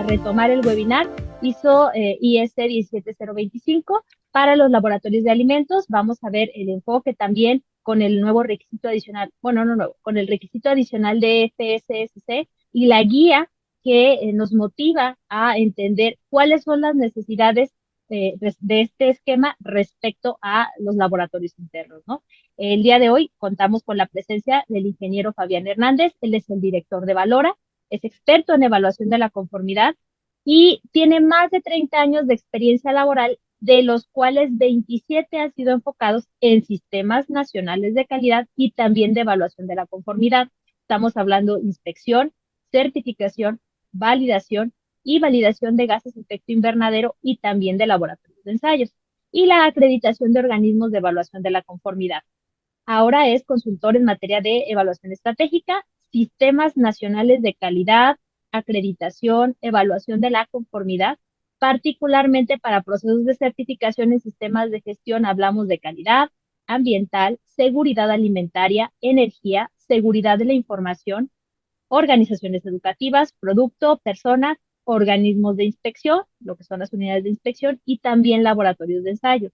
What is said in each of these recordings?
para retomar el webinar ISO 17025 para los laboratorios de alimentos. Vamos a ver el enfoque también con el nuevo requisito adicional, bueno, no nuevo, con el requisito adicional de FSSC y la guía que nos motiva a entender cuáles son las necesidades de este esquema respecto a los laboratorios internos, ¿no? El día de hoy contamos con la presencia del ingeniero Fabián Hernández. Él es el director de Valora, es experto en evaluación de la conformidad y tiene más de 30 años de experiencia laboral, de los cuales 27 han sido enfocados en sistemas nacionales de calidad y también de evaluación de la conformidad. Estamos hablando de inspección, certificación, validación y validación de gases de efecto invernadero y también de laboratorios de ensayos, y la acreditación de organismos de evaluación de la conformidad. Ahora es consultor en materia de evaluación estratégica, sistemas nacionales de calidad, acreditación, evaluación de la conformidad, particularmente para procesos de certificación en sistemas de gestión. Hablamos de calidad ambiental, seguridad alimentaria, energía, seguridad de la información, organizaciones educativas, producto, personas, organismos de inspección, lo que son las unidades de inspección, y también laboratorios de ensayo.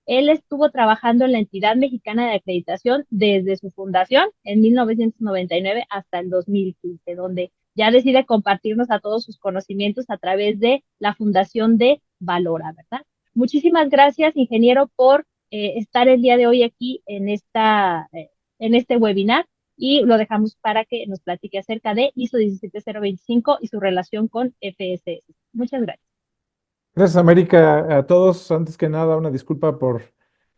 Él estuvo trabajando en la entidad mexicana de acreditación desde su fundación en 1999 hasta el 2015, donde ya decide compartirnos a todos sus conocimientos a través de la fundación de Valora, ¿verdad? Muchísimas gracias, ingeniero, por estar el día de hoy aquí en este webinar, y lo dejamos para que nos platique acerca de ISO 17025 y su relación con FSS. Muchas gracias. Gracias, América. A todos, antes que nada, una disculpa por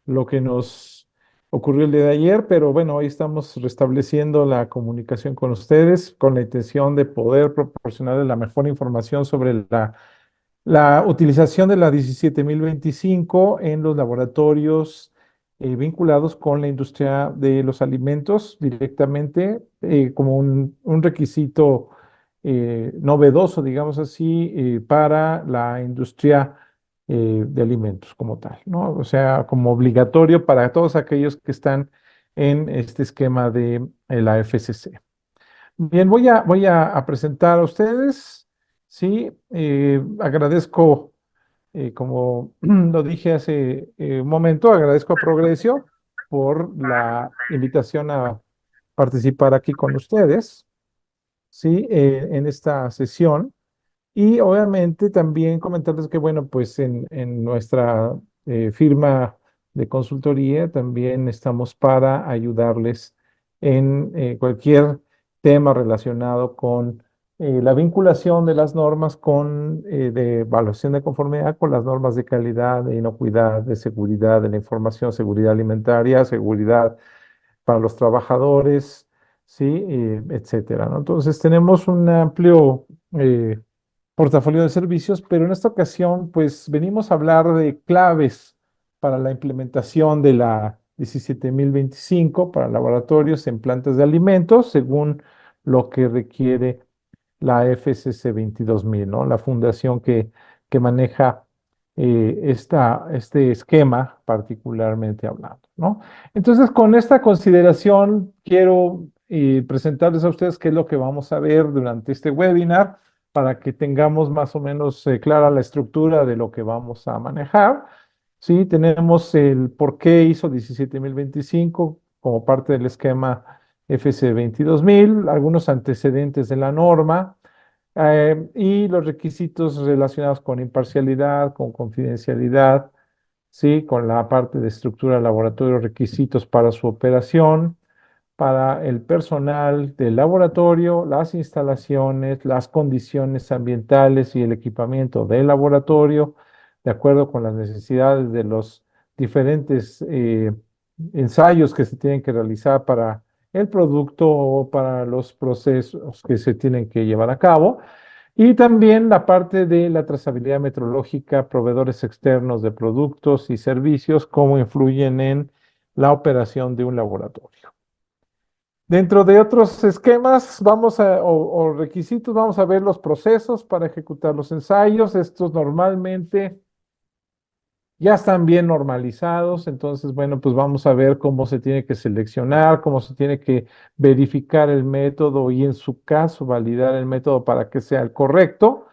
lo que nos ocurrió el día de ayer, pero bueno, hoy estamos restableciendo la comunicación con ustedes con la intención de poder proporcionarles la mejor información sobre la utilización de la 17025 en los laboratorios vinculados con la industria de los alimentos directamente, como un requisito novedoso, digamos así, para la industria de alimentos como tal, ¿no? O sea, como obligatorio para todos aquellos que están en este esquema de la FCC. Bien, voy a presentar a ustedes. Sí, agradezco, como lo dije hace un momento, agradezco a Progresio por la invitación a participar aquí con ustedes, sí, en esta sesión. Y obviamente también comentarles que, bueno, pues en nuestra firma de consultoría también estamos para ayudarles en cualquier tema relacionado con la vinculación de las normas de evaluación de conformidad con las normas de calidad, de inocuidad, de seguridad de la información, seguridad alimentaria, seguridad para los trabajadores, sí, etcétera, ¿no? Entonces tenemos un amplio portafolio de servicios, pero en esta ocasión, pues venimos a hablar de claves para la implementación de la 17025 para laboratorios en plantas de alimentos, según lo que requiere la FCC 22000, ¿no? La fundación que maneja este esquema particularmente hablando, ¿no? Entonces, con esta consideración, quiero presentarles a ustedes qué es lo que vamos a ver durante este webinar para que tengamos más o menos clara la estructura de lo que vamos a manejar. Sí, tenemos el por qué ISO 17025 como parte del esquema FC 22000, algunos antecedentes de la norma y los requisitos relacionados con imparcialidad, con confidencialidad, sí, con la parte de estructura de laboratorio, requisitos para su operación, para el personal del laboratorio, las instalaciones, las condiciones ambientales y el equipamiento del laboratorio, de acuerdo con las necesidades de los diferentes ensayos que se tienen que realizar para el producto o para los procesos que se tienen que llevar a cabo. Y también la parte de la trazabilidad metrológica, proveedores externos de productos y servicios, cómo influyen en la operación de un laboratorio. Dentro de otros esquemas o requisitos, vamos a ver los procesos para ejecutar los ensayos. Estos normalmente ya están bien normalizados, entonces, bueno, pues vamos a ver cómo se tiene que seleccionar, cómo se tiene que verificar el método y en su caso validar el método para que sea el correcto.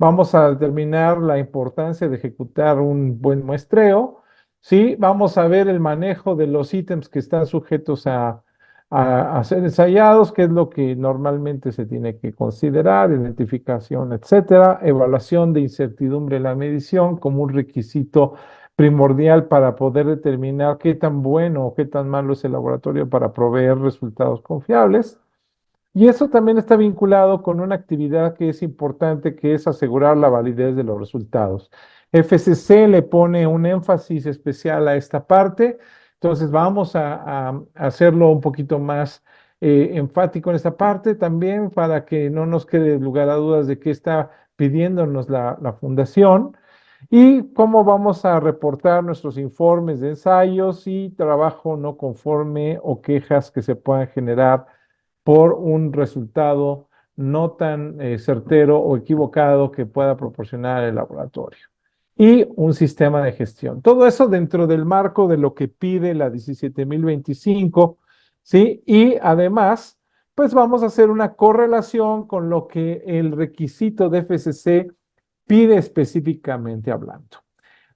vamos a determinar la importancia de ejecutar un buen muestreo, ¿sí? Vamos a ver el manejo de los ítems que están sujetos a ser ensayados, qué es lo que normalmente se tiene que considerar, identificación, etcétera, evaluación de incertidumbre en la medición como un requisito primordial para poder determinar qué tan bueno o qué tan malo es el laboratorio para proveer resultados confiables. Y eso también está vinculado con una actividad que es importante, que es asegurar la validez de los resultados. FCC le pone un énfasis especial a esta parte, entonces vamos a hacerlo un poquito más enfático en esta parte también para que no nos quede lugar a dudas de qué está pidiéndonos la fundación y cómo vamos a reportar nuestros informes de ensayos y trabajo no conforme o quejas que se puedan generar por un resultado no tan certero o equivocado que pueda proporcionar el laboratorio. Y un sistema de gestión. Todo eso dentro del marco de lo que pide la 17025, ¿sí? Y además, pues vamos a hacer una correlación con lo que el requisito de FCC pide específicamente hablando.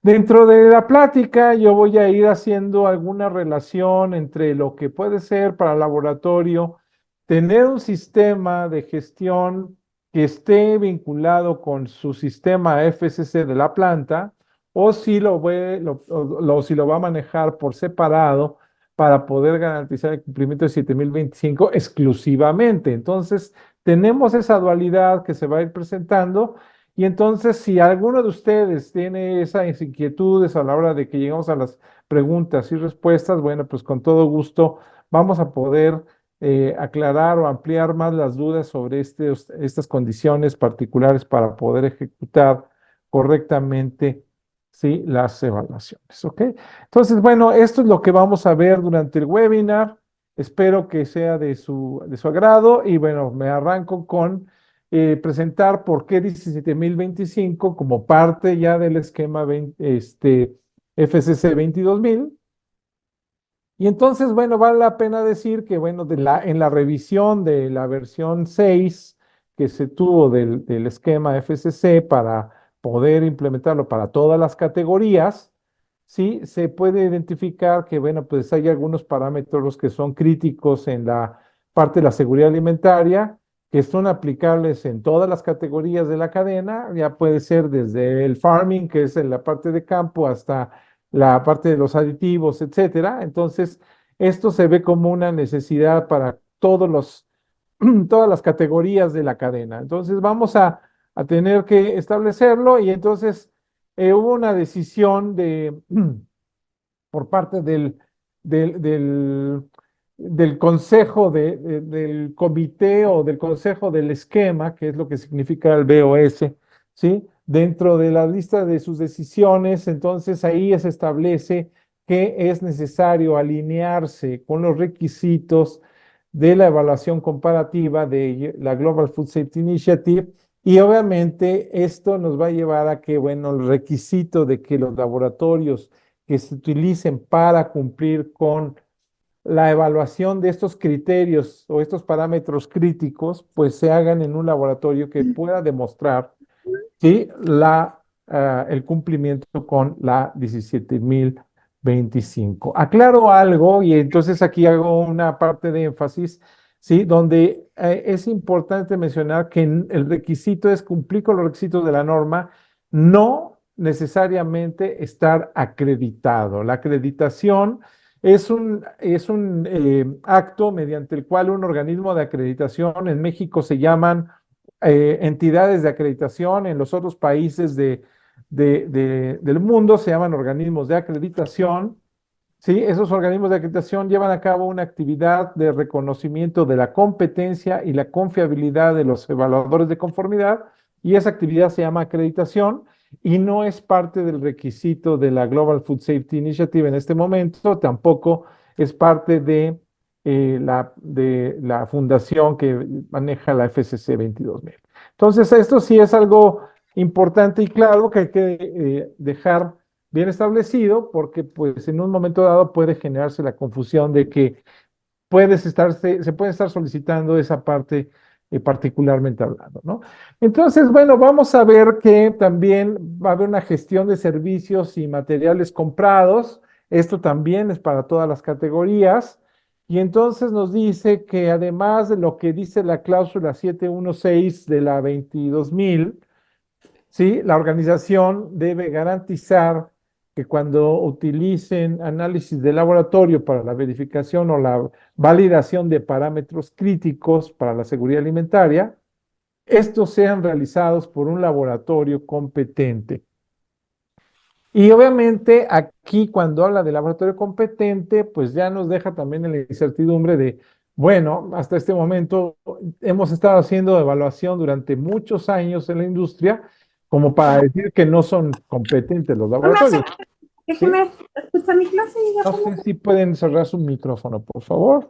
Dentro de la plática, yo voy a ir haciendo alguna relación entre lo que puede ser para el laboratorio tener un sistema de gestión que esté vinculado con su sistema FCC de la planta, o si si lo va a manejar por separado para poder garantizar el cumplimiento de 7025 exclusivamente. Entonces, tenemos esa dualidad que se va a ir presentando. Y entonces, si alguno de ustedes tiene esas inquietudes a la hora de que llegamos a las preguntas y respuestas, bueno, pues con todo gusto vamos a poder aclarar o ampliar más las dudas sobre estas condiciones particulares para poder ejecutar correctamente, ¿sí? Las evaluaciones, ¿ok? Entonces, bueno, esto es lo que vamos a ver durante el webinar. Espero que sea de su agrado y bueno, me arranco con presentar por qué 17025 como parte ya del esquema FCC 22000. Y entonces, bueno, vale la pena decir que, bueno, en la revisión de la versión 6 que se tuvo del esquema FCC para poder implementarlo para todas las categorías, sí, se puede identificar que, bueno, pues hay algunos parámetros que son críticos en la parte de la seguridad alimentaria, que son aplicables en todas las categorías de la cadena, ya puede ser desde el farming, que es en la parte de campo, hasta la parte de los aditivos, etcétera. Entonces, esto se ve como una necesidad para todas las categorías de la cadena. Entonces, vamos a tener que establecerlo y entonces hubo una decisión por parte del, del, del consejo, del comité o del consejo del esquema, que es lo que significa el BOS, ¿sí? Dentro de la lista de sus decisiones, entonces ahí se establece que es necesario alinearse con los requisitos de la evaluación comparativa de la Global Food Safety Initiative. Y obviamente esto nos va a llevar a que, bueno, el requisito de que los laboratorios que se utilicen para cumplir con la evaluación de estos criterios o estos parámetros críticos, pues se hagan en un laboratorio que pueda demostrar, ¿sí? El cumplimiento con la 17025. Aclaro algo y entonces aquí hago una parte de énfasis, ¿sí? Donde es importante mencionar que el requisito es cumplir con los requisitos de la norma, no necesariamente estar acreditado. La acreditación es un acto mediante el cual un organismo de acreditación en México se llaman entidades de acreditación, en los otros países del mundo se llaman organismos de acreditación. ¿Sí? Esos organismos de acreditación llevan a cabo una actividad de reconocimiento de la competencia y la confiabilidad de los evaluadores de conformidad, y esa actividad se llama acreditación y no es parte del requisito de la Global Food Safety Initiative en este momento, tampoco es parte de la fundación que maneja la FCC 22000. Entonces, esto sí es algo importante y claro que hay que dejar bien establecido, porque pues en un momento dado puede generarse la confusión de que se puede estar solicitando esa parte particularmente hablando, ¿no? Entonces, bueno, vamos a ver que también va a haber una gestión de servicios y materiales comprados. Esto también es para todas las categorías. Y entonces nos dice que además de lo que dice la cláusula 716 de la 22.000, ¿sí? La organización debe garantizar que cuando utilicen análisis de laboratorio para la verificación o la validación de parámetros críticos para la seguridad alimentaria, estos sean realizados por un laboratorio competente. Y obviamente aquí cuando habla de laboratorio competente, pues ya nos deja también en la incertidumbre de, bueno, hasta este momento hemos estado haciendo evaluación durante muchos años en la industria como para decir que no son competentes los laboratorios, ¿sí? Déjeme escuchar mi clase y ya No pongo. sé si pueden cerrar su micrófono, por favor.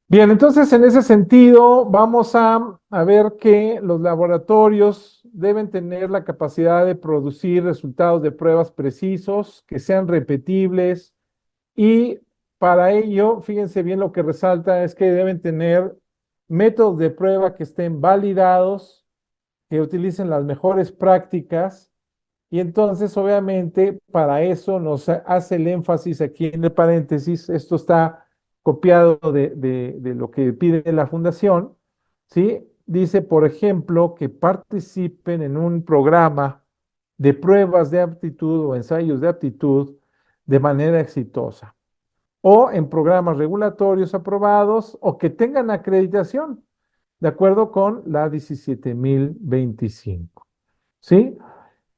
Bien, entonces en ese sentido vamos a ver que los laboratorios deben tener la capacidad de producir resultados de pruebas precisos, que sean repetibles y para ello, fíjense bien lo que resalta es que deben tener métodos de prueba que estén validados, que utilicen las mejores prácticas y entonces obviamente para eso nos hace el énfasis aquí en el paréntesis, esto está copiado de lo que pide la fundación, ¿sí? Dice, por ejemplo, que participen en un programa de pruebas de aptitud o ensayos de aptitud de manera exitosa, o en programas regulatorios aprobados o que tengan acreditación, de acuerdo con la 17.025, ¿sí?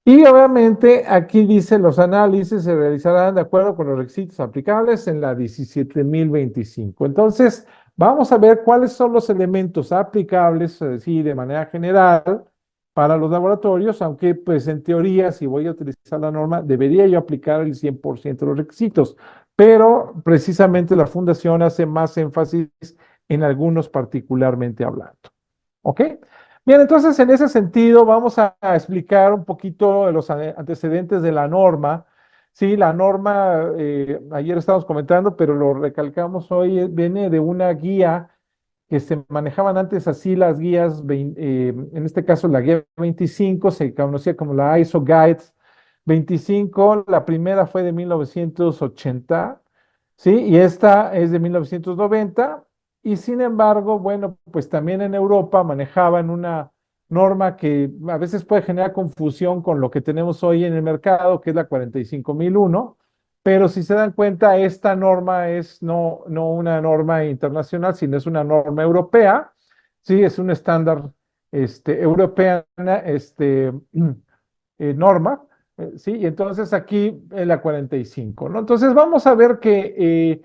Y obviamente aquí dice los análisis se realizarán de acuerdo con los requisitos aplicables en la 17.025. Entonces, vamos a ver cuáles son los elementos aplicables, así de manera general, para los laboratorios, aunque pues en teoría, si voy a utilizar la norma, debería yo aplicar el 100% de los requisitos, pero precisamente la fundación hace más énfasis en algunos particularmente hablando. ¿Ok? Bien, entonces en ese sentido vamos a explicar un poquito los antecedentes de la norma. Sí, la norma, ayer estábamos comentando, pero lo recalcamos hoy, viene de una guía que se manejaban antes así las guías, en este caso la guía 25, se conocía como la ISO Guides 25, la primera fue de 1980, ¿sí? Y esta es de 1990, y sin embargo, bueno, pues también en Europa manejaban una norma que a veces puede generar confusión con lo que tenemos hoy en el mercado, que es la 45001, pero si se dan cuenta, esta norma es no una norma internacional, sino es una norma europea, sí, es un estándar europea, norma, sí, y entonces aquí en la 45, ¿no? Entonces vamos a ver que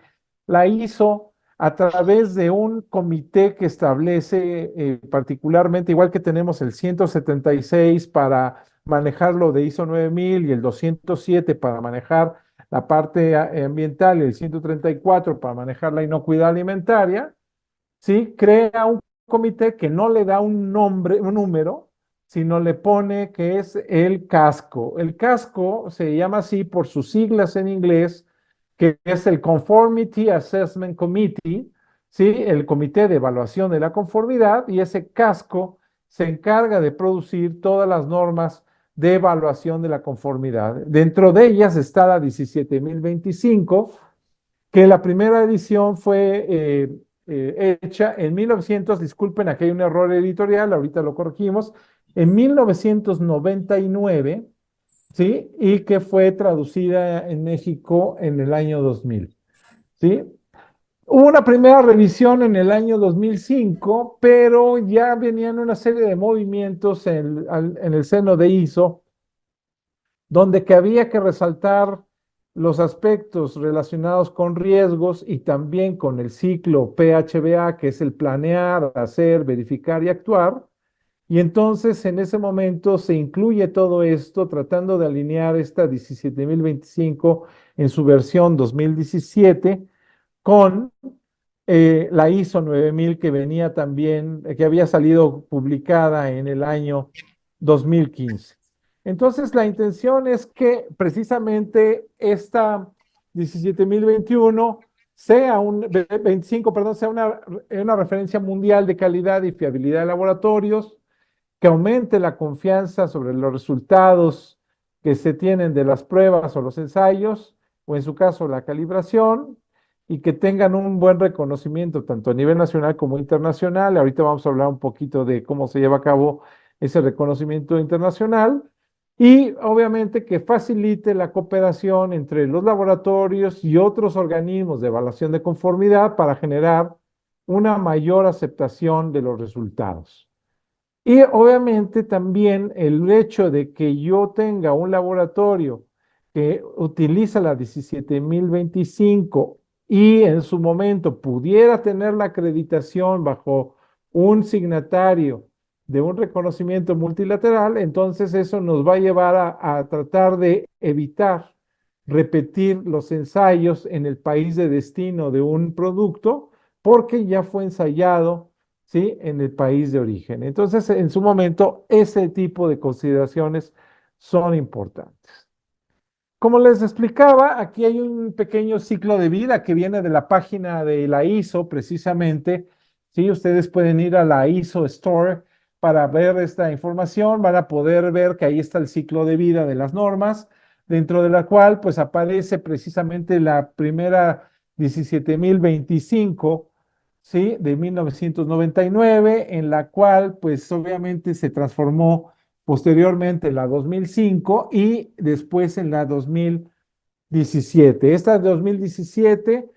la hizo a través de un comité que establece particularmente, igual que tenemos el 176 para manejar lo de ISO 9000 y el 207 para manejar la parte ambiental y el 134 para manejar la inocuidad alimentaria, ¿sí? Crea un comité que no le da un nombre, un número, sino le pone que es el casco. El casco se llama así por sus siglas en inglés, que es el Conformity Assessment Committee, ¿sí? El comité de evaluación de la conformidad, y ese casco se encarga de producir todas las normas de evaluación de la conformidad. Dentro de ellas está la 17.025, que la primera edición fue hecha en 1900, disculpen, aquí hay un error editorial, ahorita lo corregimos, en 1999, ¿sí? Y que fue traducida en México en el año 2000, ¿sí? Hubo una primera revisión en el año 2005, pero ya venían una serie de movimientos en el seno de ISO donde que había que resaltar los aspectos relacionados con riesgos y también con el ciclo PHBA, que es el planear, hacer, verificar y actuar. Y entonces en ese momento se incluye todo esto tratando de alinear esta 17.025 en su versión 2017 con la ISO 9000 que venía también, que había salido publicada en el año 2015. Entonces, la intención es que precisamente esta 17.021 sea 25, perdón, sea una referencia mundial de calidad y fiabilidad de laboratorios, que aumente la confianza sobre los resultados que se tienen de las pruebas o los ensayos, o en su caso la calibración, y que tengan un buen reconocimiento tanto a nivel nacional como internacional. Ahorita vamos a hablar un poquito de cómo se lleva a cabo ese reconocimiento internacional. Y obviamente que facilite la cooperación entre los laboratorios y otros organismos de evaluación de conformidad para generar una mayor aceptación de los resultados. Y obviamente también el hecho de que yo tenga un laboratorio que utiliza la 17025 y en su momento pudiera tener la acreditación bajo un signatario de un reconocimiento multilateral, entonces eso nos va a llevar a tratar de evitar repetir los ensayos en el país de destino de un producto porque ya fue ensayado, ¿sí?, en el país de origen. Entonces, en su momento, ese tipo de consideraciones son importantes. Como les explicaba, aquí hay un pequeño ciclo de vida que viene de la página de la ISO, precisamente. Sí, ustedes pueden ir a la ISO Store para ver esta información, van a poder ver que ahí está el ciclo de vida de las normas, dentro de la cual pues aparece precisamente la primera 17025, ¿sí?, de 1999, en la cual pues obviamente se transformó posteriormente en la 2005 y después en la 2017. Esta 2017,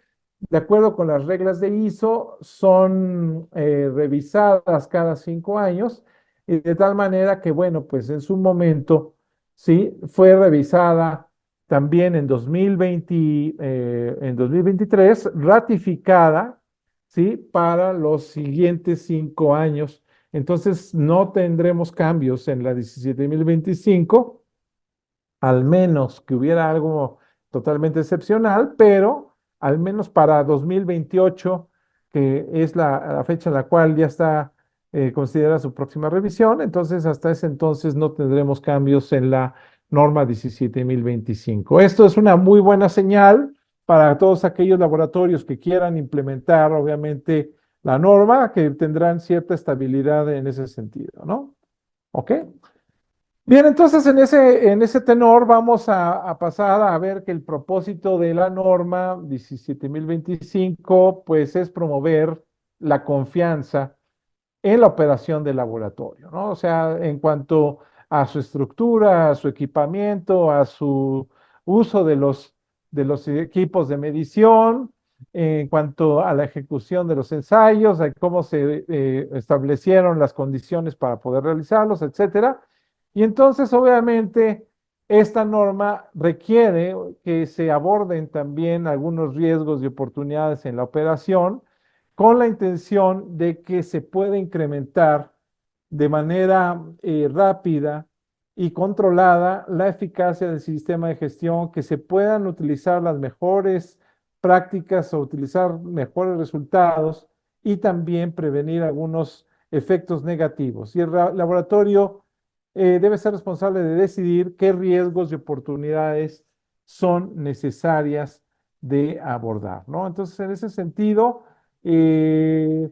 de acuerdo con las reglas de ISO, son revisadas cada 5 años, y de tal manera que, bueno, pues en su momento, sí, fue revisada también en 2020, en 2023, ratificada, sí, para los siguientes 5 años. Entonces, no tendremos cambios en la 17025, al menos que hubiera algo totalmente excepcional, pero al menos para 2028, que es la fecha en la cual ya está considerada su próxima revisión, entonces hasta ese entonces no tendremos cambios en la norma 17025. Esto es una muy buena señal para todos aquellos laboratorios que quieran implementar, obviamente, la norma, que tendrán cierta estabilidad en ese sentido, ¿no? ¿Ok? Bien, entonces en ese tenor vamos a pasar a ver que el propósito de la norma 17025 pues es promover la confianza en la operación del laboratorio, ¿no? O sea, en cuanto a su estructura, a su equipamiento, a su uso de los equipos de medición, en cuanto a la ejecución de los ensayos, a cómo se establecieron las condiciones para poder realizarlos, etcétera. Y entonces, obviamente, esta norma requiere que se aborden también algunos riesgos y oportunidades en la operación, con la intención de que se pueda incrementar de manera rápida y controlada la eficacia del sistema de gestión, que se puedan utilizar las mejores prácticas o utilizar mejores resultados, y también prevenir algunos efectos negativos. Y el laboratorio debe ser responsable de decidir qué riesgos y oportunidades son necesarias de abordar, ¿no? Entonces, en ese sentido, eh,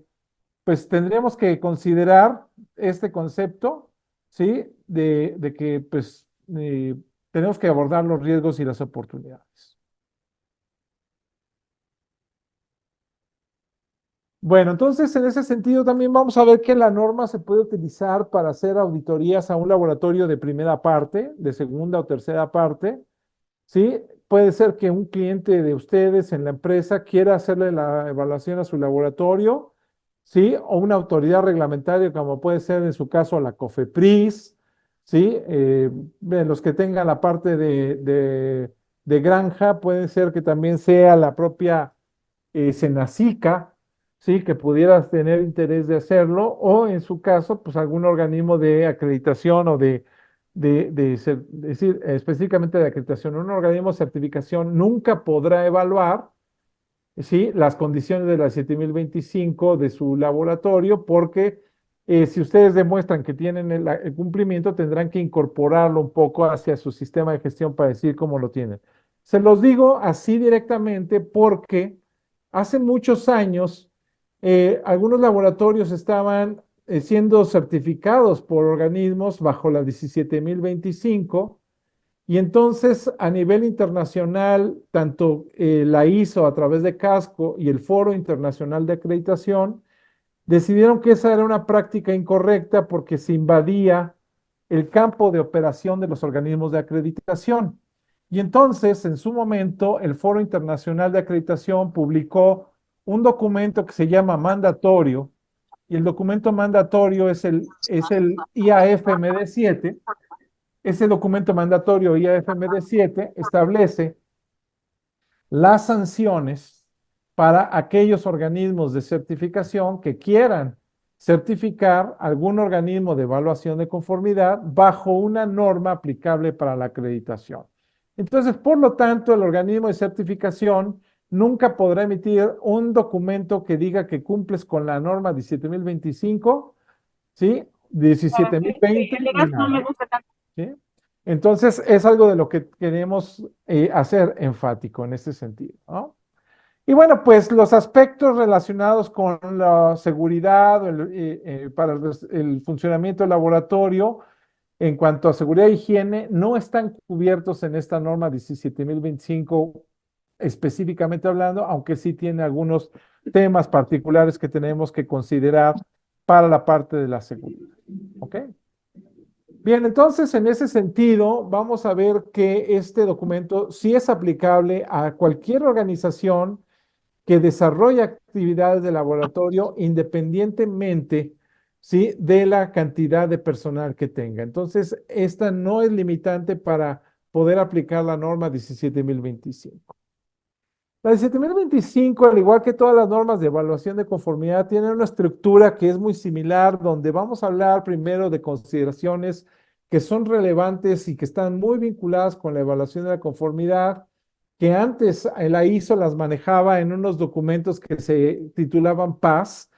pues tendríamos que considerar este concepto, ¿sí? De que, pues, tenemos que abordar los riesgos y las oportunidades. Bueno, entonces en ese sentido también vamos a ver que la norma se puede utilizar para hacer auditorías a un laboratorio de primera parte, de segunda o tercera parte, ¿sí? Puede ser que un cliente de ustedes en la empresa quiera hacerle la evaluación a su laboratorio, ¿sí? O una autoridad reglamentaria, como puede ser en su caso la COFEPRIS, ¿sí? Los que tengan la parte de granja, puede ser que también sea la propia Senacica, ¿sí?, que pudieras tener interés de hacerlo, o en su caso, pues algún organismo de acreditación o decir, específicamente de acreditación, un organismo de certificación nunca podrá evaluar, ¿sí?, las condiciones de la 7025 de su laboratorio, porque si ustedes demuestran que tienen el cumplimiento, tendrán que incorporarlo un poco hacia su sistema de gestión para decir cómo lo tienen. Se los digo así directamente porque hace muchos años, algunos laboratorios estaban siendo certificados por organismos bajo la 17025 y entonces a nivel internacional, tanto la ISO a través de Casco y el Foro Internacional de Acreditación decidieron que esa era una práctica incorrecta porque se invadía el campo de operación de los organismos de acreditación. Y entonces, en su momento, el Foro Internacional de Acreditación publicó un documento que se llama mandatorio, y el documento mandatorio es el IAFMD7. Ese documento mandatorio IAFMD7 establece las sanciones para aquellos organismos de certificación que quieran certificar algún organismo de evaluación de conformidad bajo una norma aplicable para la acreditación. Entonces, por lo tanto, el organismo de certificación nunca podrá emitir un documento que diga que cumples con la norma 17025, ¿sí? 17020 ni nada, ¿sí? Entonces, es algo de lo que queremos hacer enfático en este sentido, ¿no? Y bueno, pues los aspectos relacionados con la seguridad para el funcionamiento del laboratorio en cuanto a seguridad e higiene no están cubiertos en esta norma 17025 específicamente hablando, aunque sí tiene algunos temas particulares que tenemos que considerar para la parte de la seguridad. ¿Ok? Bien, entonces en ese sentido vamos a ver que este documento sí es aplicable a cualquier organización que desarrolla actividades de laboratorio independientemente, ¿sí?, de la cantidad de personal que tenga. Entonces, esta no es limitante para poder aplicar la norma 17025. La 17025, al igual que todas las normas de evaluación de conformidad, tiene una estructura que es muy similar, donde vamos a hablar primero de consideraciones que son relevantes y que están muy vinculadas con la evaluación de la conformidad, que antes la ISO las manejaba en unos documentos que se titulaban PAS.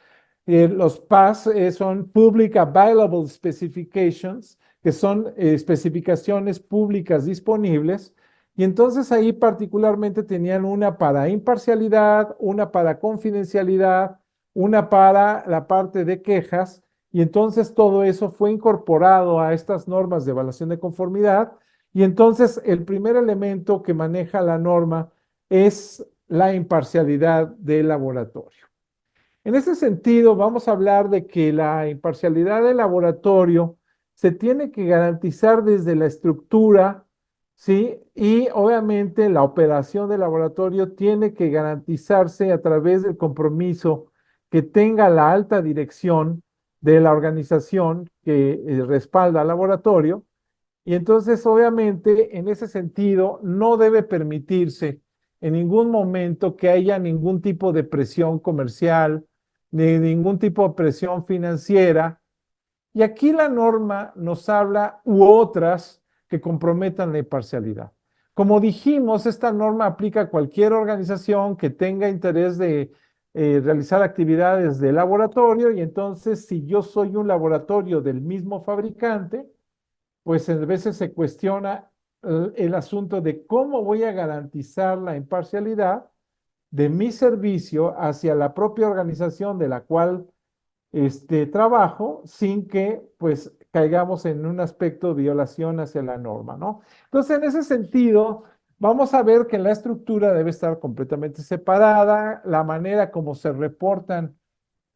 Los PAS son Public Available Specifications, que son especificaciones públicas disponibles. Y entonces ahí particularmente tenían una para imparcialidad, una para confidencialidad, una para la parte de quejas. Y entonces todo eso fue incorporado a estas normas de evaluación de conformidad. Y entonces el primer elemento que maneja la norma es la imparcialidad del laboratorio. En ese sentido, vamos a hablar de que la imparcialidad del laboratorio se tiene que garantizar desde la estructura, ¿sí? Y obviamente la operación del laboratorio tiene que garantizarse a través del compromiso que tenga la alta dirección de la organización que respalda al laboratorio. Y entonces, obviamente, en ese sentido, no debe permitirse en ningún momento que haya ningún tipo de presión comercial, ni ningún tipo de presión financiera. Y aquí la norma nos habla u otras que comprometan la imparcialidad. Como dijimos, esta norma aplica a cualquier organización que tenga interés de realizar actividades de laboratorio y entonces si yo soy un laboratorio del mismo fabricante, pues a veces se cuestiona el asunto de cómo voy a garantizar la imparcialidad de mi servicio hacia la propia organización de la cual trabajo sin que pues caigamos en un aspecto de violación hacia la norma, ¿no? Entonces, en ese sentido, vamos a ver que la estructura debe estar completamente separada, la manera como se reportan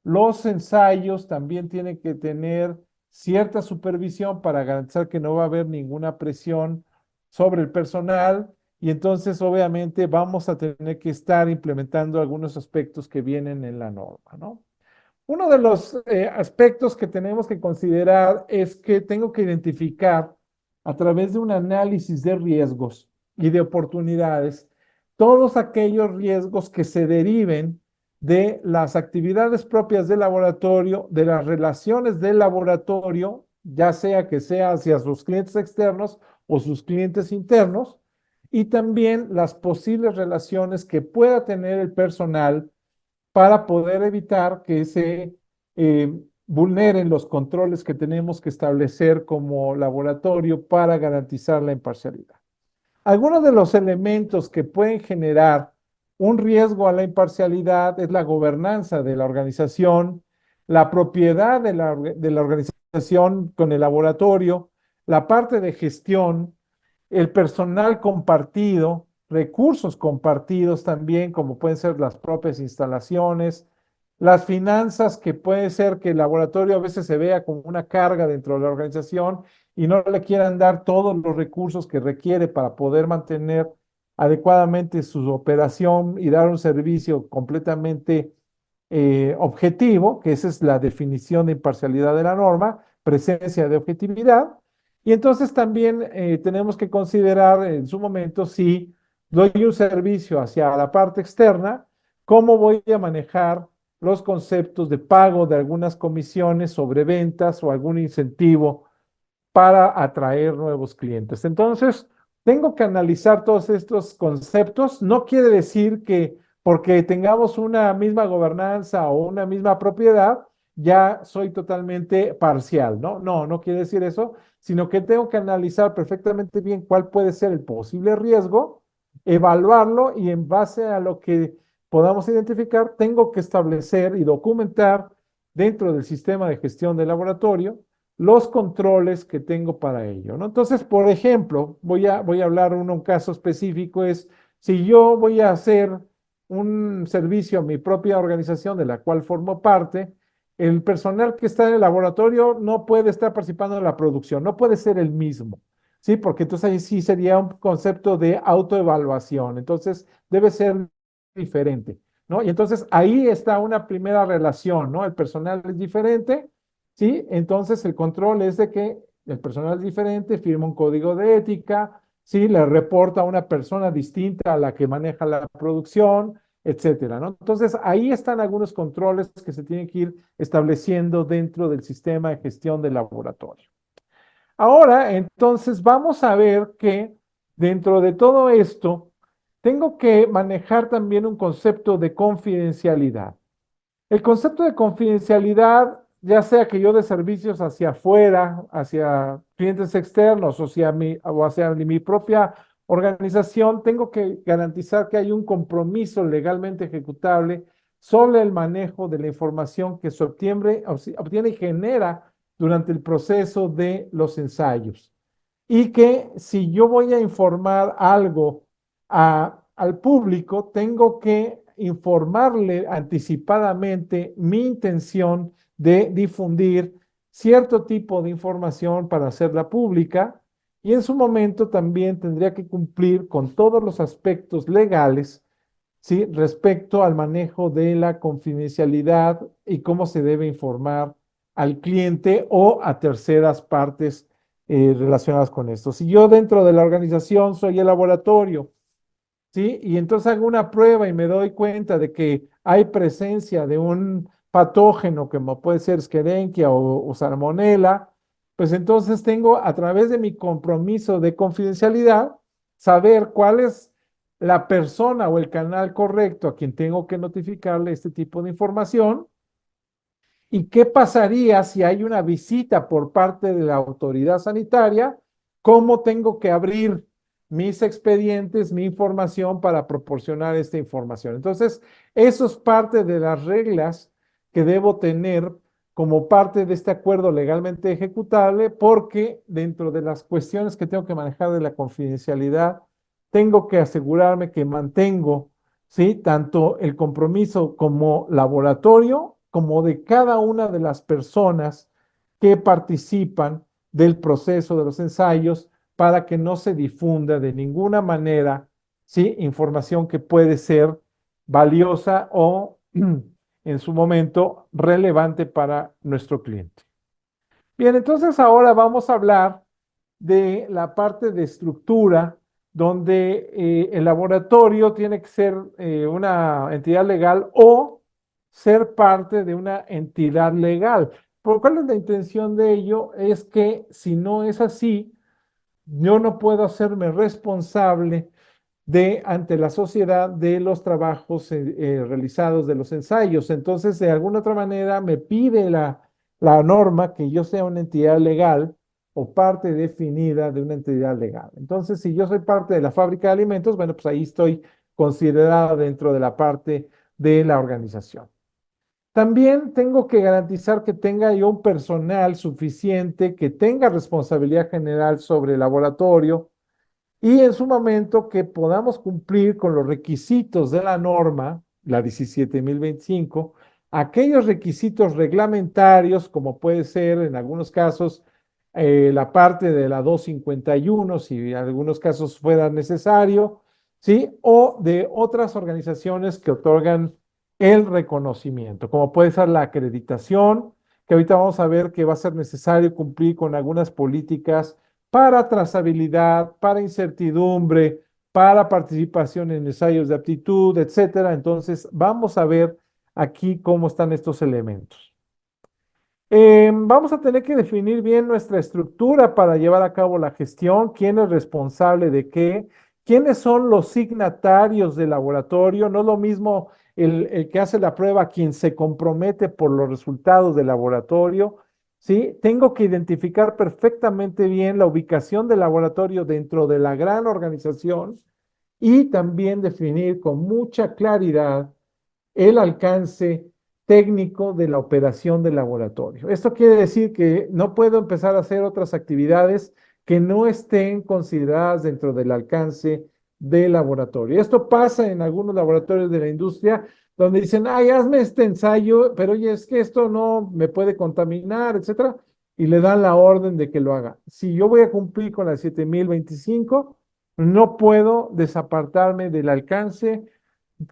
los ensayos también tienen que tener cierta supervisión para garantizar que no va a haber ninguna presión sobre el personal y entonces obviamente vamos a tener que estar implementando algunos aspectos que vienen en la norma, ¿no? Uno de los aspectos que tenemos que considerar es que tengo que identificar a través de un análisis de riesgos y de oportunidades todos aquellos riesgos que se deriven de las actividades propias del laboratorio, de las relaciones del laboratorio, ya sea que sea hacia sus clientes externos o sus clientes internos, y también las posibles relaciones que pueda tener el personal para poder evitar que se vulneren los controles que tenemos que establecer como laboratorio para garantizar la imparcialidad. Algunos de los elementos que pueden generar Un riesgo a la imparcialidad es la gobernanza de la organización, la propiedad de la organización con el laboratorio, la parte de gestión, el personal compartido, recursos compartidos también, como pueden ser las propias instalaciones, las finanzas, que puede ser que el laboratorio a veces se vea como una carga dentro de la organización y no le quieran dar todos los recursos que requiere para poder mantener adecuadamente su operación y dar un servicio completamente objetivo, que esa es la definición de imparcialidad de la norma, presencia de objetividad. Y entonces también tenemos que considerar en su momento si doy un servicio hacia la parte externa, cómo voy a manejar los conceptos de pago de algunas comisiones sobre ventas o algún incentivo para atraer nuevos clientes. Entonces, tengo que analizar todos estos conceptos. No quiere decir que porque tengamos una misma gobernanza o una misma propiedad, ya soy totalmente parcial, ¿no? No, no quiere decir eso, sino que tengo que analizar perfectamente bien cuál puede ser el posible riesgo, evaluarlo y en base a lo que podamos identificar, tengo que establecer y documentar dentro del sistema de gestión del laboratorio los controles que tengo para ello, ¿no? Entonces, por ejemplo, voy a hablar un caso específico, es si yo voy a hacer un servicio a mi propia organización de la cual formo parte, el personal que está en el laboratorio no puede estar participando en la producción, no puede ser el mismo, ¿sí? Porque entonces ahí sí sería un concepto de autoevaluación, entonces debe ser diferente, ¿no? Y entonces ahí está una primera relación, ¿no? El personal es diferente. ¿Sí? Entonces el control es de que el personal es diferente, firma un código de ética, ¿sí? Le reporta a una persona distinta a la que maneja la producción, etcétera, ¿no? Entonces ahí están algunos controles que se tienen que ir estableciendo dentro del sistema de gestión del laboratorio. Ahora, entonces, vamos a ver que dentro de todo esto, tengo que manejar también un concepto de confidencialidad. El concepto de confidencialidad, ya sea que yo de servicios hacia afuera, hacia clientes externos o hacia mi propia organización, tengo que garantizar que hay un compromiso legalmente ejecutable sobre el manejo de la información que se obtiene y genera durante el proceso de los ensayos y que si yo voy a informar algo al público, tengo que informarle anticipadamente mi intención de difundir cierto tipo de información para hacerla pública y en su momento también tendría que cumplir con todos los aspectos legales, ¿sí? Respecto al manejo de la confidencialidad y cómo se debe informar al cliente o a terceras partes relacionadas con esto. Si yo dentro de la organización soy el laboratorio, ¿sí? Y entonces hago una prueba y me doy cuenta de que hay presencia de un patógeno como puede ser Escherichia o Salmonella, pues entonces tengo a través de mi compromiso de confidencialidad saber cuál es la persona o el canal correcto a quien tengo que notificarle este tipo de información. ¿Y qué pasaría si hay una visita por parte de la autoridad sanitaria? ¿Cómo tengo que abrir mis expedientes, mi información para proporcionar esta información? Entonces, eso es parte de las reglas que debo tener como parte de este acuerdo legalmente ejecutable, porque dentro de las cuestiones que tengo que manejar de la confidencialidad, tengo que asegurarme que mantengo, ¿sí? Tanto el compromiso como laboratorio, como de cada una de las personas que participan del proceso de los ensayos para que no se difunda de ninguna manera, ¿sí? Información que puede ser valiosa o en su momento relevante para nuestro cliente. Bien, entonces ahora vamos a hablar de la parte de estructura, donde el laboratorio tiene que ser una entidad legal o ser parte de una entidad legal. ¿Por cuál es la intención de ello? Es que si no es así, yo no puedo hacerme responsable de ante la sociedad de los trabajos realizados de los ensayos. Entonces, de alguna otra manera, me pide la norma que yo sea una entidad legal o parte definida de una entidad legal. Entonces, si yo soy parte de la fábrica de alimentos, bueno, pues ahí estoy considerada dentro de la parte de la organización. También tengo que garantizar que tenga yo un personal suficiente, que tenga responsabilidad general sobre el laboratorio y en su momento que podamos cumplir con los requisitos de la norma, la 17025, aquellos requisitos reglamentarios, como puede ser en algunos casos la parte de la 251, si en algunos casos fuera necesario, ¿sí? O de otras organizaciones que otorgan el reconocimiento, como puede ser la acreditación, que ahorita vamos a ver que va a ser necesario cumplir con algunas políticas para trazabilidad, para incertidumbre, para participación en ensayos de aptitud, etcétera. Entonces, vamos a ver aquí cómo están estos elementos. Vamos a tener que definir bien nuestra estructura para llevar a cabo la gestión, quién es responsable de qué, quiénes son los signatarios del laboratorio. No es lo mismo el que hace la prueba quien se compromete por los resultados del laboratorio. ¿Sí? Tengo que identificar perfectamente bien la ubicación del laboratorio dentro de la gran organización y también definir con mucha claridad el alcance técnico de la operación del laboratorio. Esto quiere decir que no puedo empezar a hacer otras actividades que no estén consideradas dentro del alcance del laboratorio. Esto pasa en algunos laboratorios de la industria donde dicen, ay, hazme este ensayo, pero oye, es que esto no me puede contaminar, etcétera, y le dan la orden de que lo haga. Si yo voy a cumplir con la 7025, no puedo desapartarme del alcance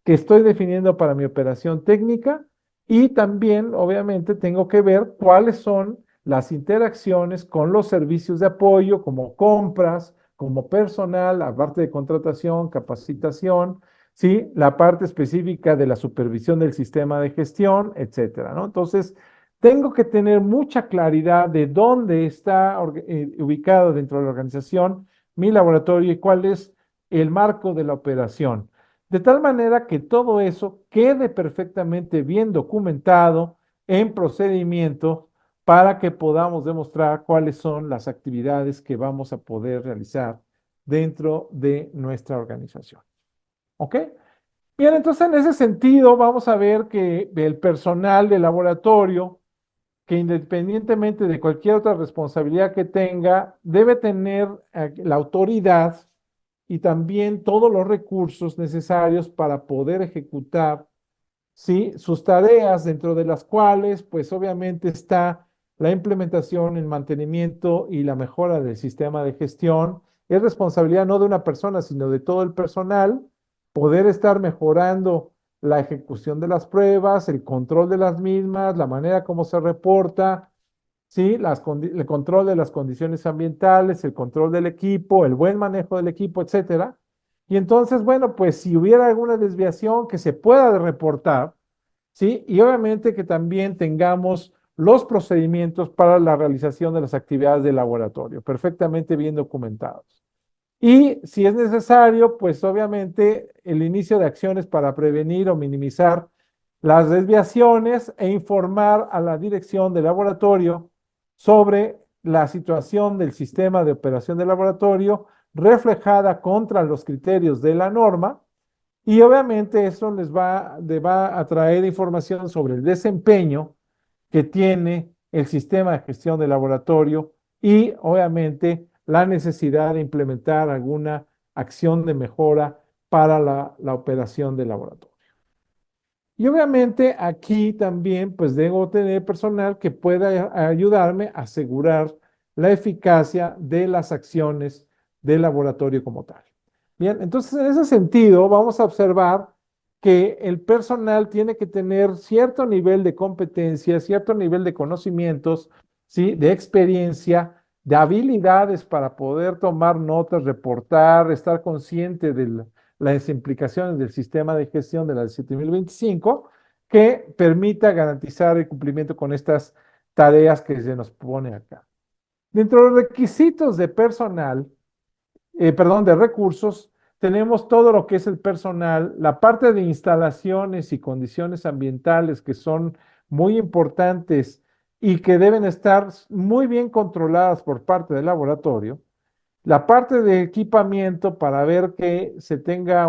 que estoy definiendo para mi operación técnica y también, obviamente, tengo que ver cuáles son las interacciones con los servicios de apoyo, como compras, como personal, aparte de contratación, capacitación, ¿sí? La parte específica de la supervisión del sistema de gestión, etcétera, ¿no? Entonces, tengo que tener mucha claridad de dónde está ubicado dentro de la organización mi laboratorio y cuál es el marco de la operación. De tal manera que todo eso quede perfectamente bien documentado en procedimiento para que podamos demostrar cuáles son las actividades que vamos a poder realizar dentro de nuestra organización. ¿Ok? Bien, entonces en ese sentido vamos a ver que el personal del laboratorio, que independientemente de cualquier otra responsabilidad que tenga, debe tener la autoridad y también todos los recursos necesarios para poder ejecutar, ¿sí? Sus tareas, dentro de las cuales, pues obviamente está la implementación, el mantenimiento y la mejora del sistema de gestión. Es responsabilidad no de una persona, sino de todo el personal, poder estar mejorando la ejecución de las pruebas, el control de las mismas, la manera como se reporta, ¿sí? El control de las condiciones ambientales, el control del equipo, el buen manejo del equipo, etcétera. Y entonces, bueno, pues si hubiera alguna desviación que se pueda reportar, ¿sí? Y obviamente que también tengamos los procedimientos para la realización de las actividades de laboratorio, perfectamente bien documentados. Y si es necesario, pues obviamente el inicio de acciones para prevenir o minimizar las desviaciones e informar a la dirección del laboratorio sobre la situación del sistema de operación del laboratorio reflejada contra los criterios de la norma y obviamente eso les va a traer información sobre el desempeño que tiene el sistema de gestión del laboratorio y obviamente la necesidad de implementar alguna acción de mejora para la operación del laboratorio. Y obviamente aquí también pues debo tener personal que pueda ayudarme a asegurar la eficacia de las acciones del laboratorio como tal. Bien, entonces en ese sentido vamos a observar que el personal tiene que tener cierto nivel de competencia, cierto nivel de conocimientos, ¿sí? De experiencia, de habilidades para poder tomar notas, reportar, estar consciente de las implicaciones del sistema de gestión de la 7025 que permita garantizar el cumplimiento con estas tareas que se nos pone acá. Dentro de los requisitos de personal, perdón, de recursos, tenemos todo lo que es el personal, la parte de instalaciones y condiciones ambientales que son muy importantes y que deben estar muy bien controladas por parte del laboratorio, la parte de equipamiento para ver que se tenga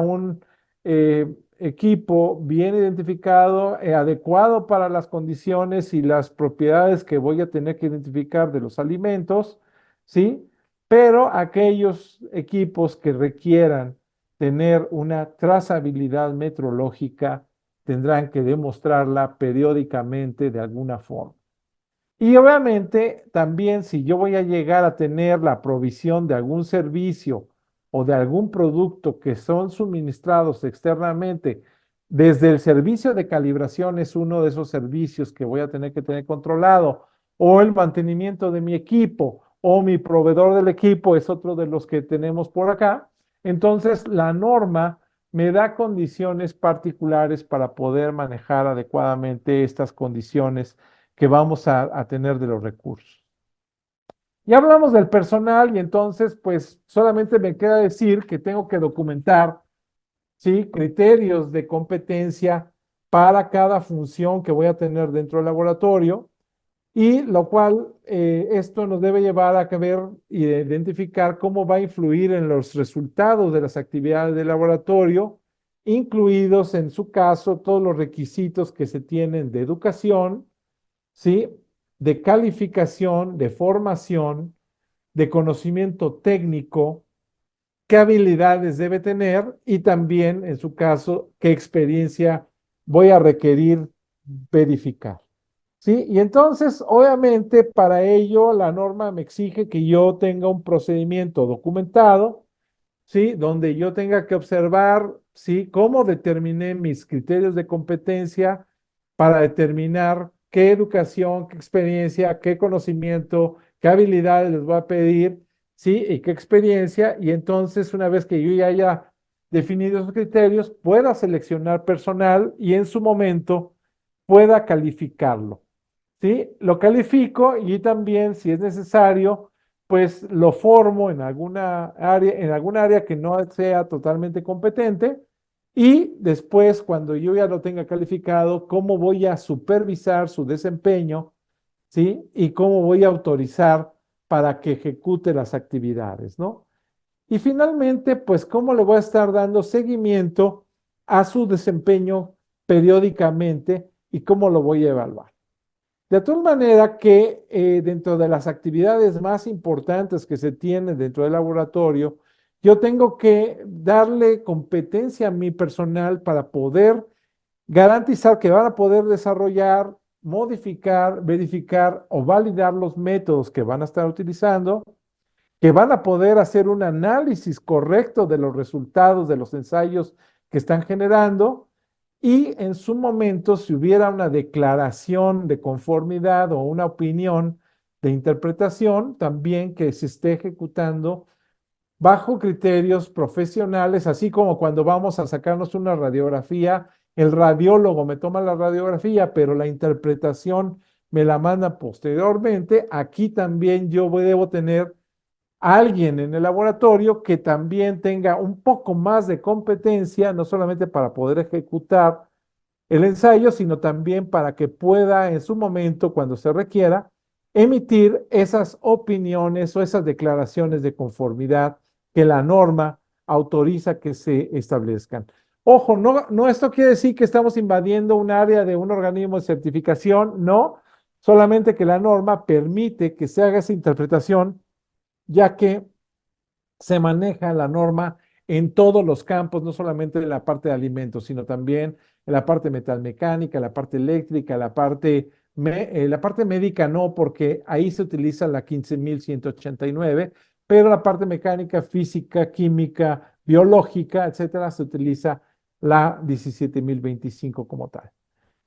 equipo bien identificado, adecuado para las condiciones y las propiedades que voy a tener que identificar de los alimentos, ¿sí? Pero aquellos equipos que requieran tener una trazabilidad metrológica tendrán que demostrarla periódicamente de alguna forma. Y obviamente también si yo voy a llegar a tener la provisión de algún servicio o de algún producto que son suministrados externamente, desde el servicio de calibración es uno de esos servicios que voy a tener que tener controlado, o el mantenimiento de mi equipo, o mi proveedor del equipo es otro de los que tenemos por acá. Entonces la norma me da condiciones particulares para poder manejar adecuadamente estas condiciones que vamos a tener de los recursos. Ya hablamos del personal y entonces pues solamente me queda decir que tengo que documentar, ¿sí? Criterios de competencia para cada función que voy a tener dentro del laboratorio, y lo cual esto nos debe llevar a ver y identificar cómo va a influir en los resultados de las actividades del laboratorio, incluidos en su caso todos los requisitos que se tienen de educación, ¿sí? De calificación, de formación, de conocimiento técnico, qué habilidades debe tener y también, en su caso, qué experiencia voy a requerir verificar. ¿Sí? Y entonces, obviamente, para ello la norma me exige que yo tenga un procedimiento documentado, ¿sí? Donde yo tenga que observar, ¿sí? Cómo determiné mis criterios de competencia para determinar qué educación, qué experiencia, qué conocimiento, qué habilidades les voy a pedir, ¿sí? Y qué experiencia. Y entonces, una vez que yo ya haya definido esos criterios, pueda seleccionar personal y en su momento pueda calificarlo, ¿sí? Lo califico y también, si es necesario, pues lo formo en alguna área que no sea totalmente competente, y después, cuando yo ya lo tenga calificado, cómo voy a supervisar su desempeño, ¿sí? Y cómo voy a autorizar para que ejecute las actividades, ¿no? Y finalmente, pues cómo le voy a estar dando seguimiento a su desempeño periódicamente y cómo lo voy a evaluar. De tal manera que dentro de las actividades más importantes que se tienen dentro del laboratorio, yo tengo que darle competencia a mi personal para poder garantizar que van a poder desarrollar, modificar, verificar o validar los métodos que van a estar utilizando, que van a poder hacer un análisis correcto de los resultados de los ensayos que están generando, y en su momento, si hubiera una declaración de conformidad o una opinión de interpretación, también que se esté ejecutando bajo criterios profesionales, así como cuando vamos a sacarnos una radiografía, el radiólogo me toma la radiografía, pero la interpretación me la manda posteriormente. Aquí también yo debo tener alguien en el laboratorio que también tenga un poco más de competencia, no solamente para poder ejecutar el ensayo, sino también para que pueda en su momento, cuando se requiera, emitir esas opiniones o esas declaraciones de conformidad que la norma autoriza que se establezcan. Ojo, no esto quiere decir que estamos invadiendo un área de un organismo de certificación, no, solamente que la norma permite que se haga esa interpretación, ya que se maneja la norma en todos los campos, no solamente en la parte de alimentos, sino también en la parte metalmecánica, la parte eléctrica, la parte médica no, porque ahí se utiliza la 15.189, pero la parte mecánica, física, química, biológica, etcétera, se utiliza la 17.025 como tal.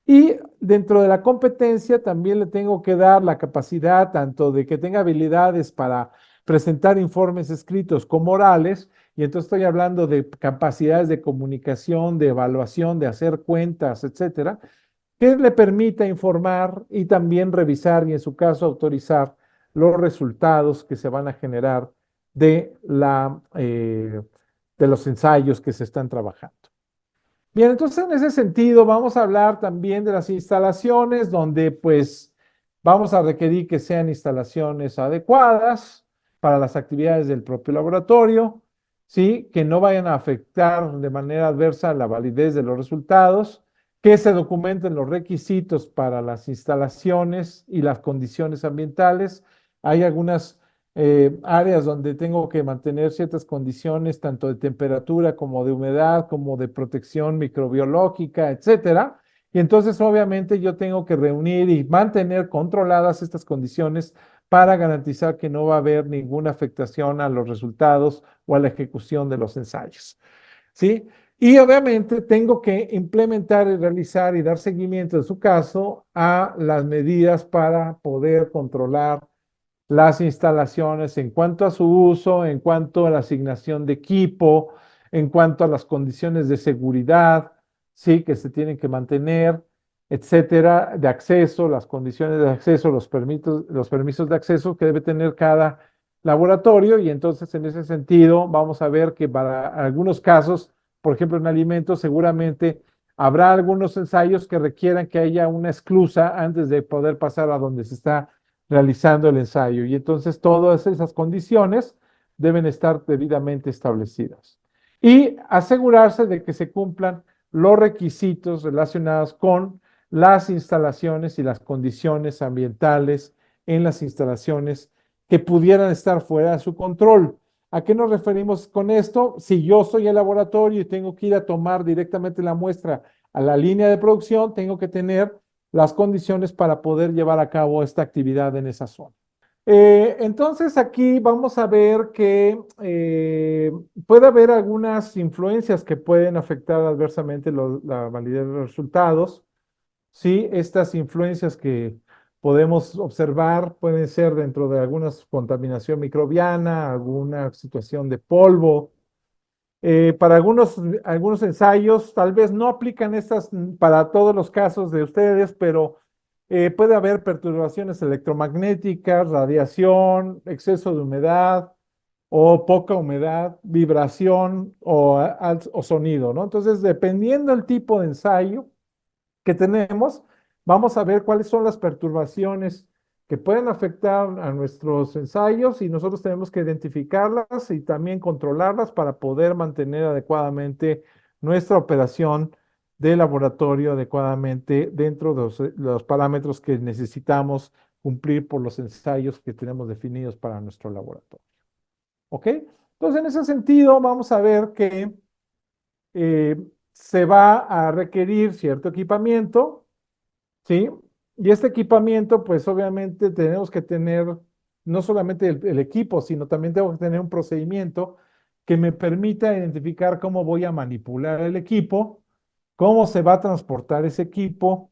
Y dentro de la competencia también le tengo que dar la capacidad tanto de que tenga habilidades para presentar informes escritos como orales, y entonces estoy hablando de capacidades de comunicación, de evaluación, de hacer cuentas, etcétera, que le permita informar y también revisar y en su caso autorizar los resultados que se van a generar de los ensayos que se están trabajando. Bien, entonces en ese sentido vamos a hablar también de las instalaciones, donde pues vamos a requerir que sean instalaciones adecuadas para las actividades del propio laboratorio. ¿sí? Que no vayan a afectar de manera adversa la validez de los resultados, que se documenten los requisitos para las instalaciones y las condiciones ambientales. Hay algunas áreas donde tengo que mantener ciertas condiciones, tanto de temperatura como de humedad, como de protección microbiológica, etcétera. Y entonces, obviamente, yo tengo que reunir y mantener controladas estas condiciones para garantizar que no va a haber ninguna afectación a los resultados o a la ejecución de los ensayos, ¿sí? Y obviamente tengo que implementar y realizar y dar seguimiento, en su caso, a las medidas para poder controlar las instalaciones en cuanto a su uso, en cuanto a la asignación de equipo, en cuanto a las condiciones de seguridad, sí, que se tienen que mantener, etcétera, de acceso, las condiciones de acceso, los permisos de acceso que debe tener cada laboratorio. Y entonces, en ese sentido, vamos a ver que para algunos casos, por ejemplo, en alimentos, seguramente habrá algunos ensayos que requieran que haya una esclusa antes de poder pasar a donde se está realizando el ensayo. Y entonces todas esas condiciones deben estar debidamente establecidas. Y asegurarse de que se cumplan los requisitos relacionados con las instalaciones y las condiciones ambientales en las instalaciones que pudieran estar fuera de su control. ¿A qué nos referimos con esto? Si yo soy el laboratorio y tengo que ir a tomar directamente la muestra a la línea de producción, tengo que tener las condiciones para poder llevar a cabo esta actividad en esa zona. Entonces aquí vamos a ver que puede haber algunas influencias que pueden afectar adversamente la validez de los resultados. Sí, estas influencias que podemos observar pueden ser dentro de alguna contaminación microbiana, alguna situación de polvo. Para algunos ensayos, tal vez no aplican estas para todos los casos de ustedes, pero puede haber perturbaciones electromagnéticas, radiación, exceso de humedad o poca humedad, vibración o sonido, ¿no? Entonces, dependiendo del tipo de ensayo que tenemos, vamos a ver cuáles son las perturbaciones que pueden afectar a nuestros ensayos, y nosotros tenemos que identificarlas y también controlarlas para poder mantener adecuadamente nuestra operación de laboratorio adecuadamente dentro de los parámetros que necesitamos cumplir por los ensayos que tenemos definidos para nuestro laboratorio. ¿Ok? Entonces, en ese sentido, vamos a ver que eh, se va a requerir cierto equipamiento, ¿sí? Y este equipamiento, pues obviamente tenemos que tener no solamente el equipo, sino también tengo que tener un procedimiento que me permita identificar cómo voy a manipular el equipo, cómo se va a transportar ese equipo,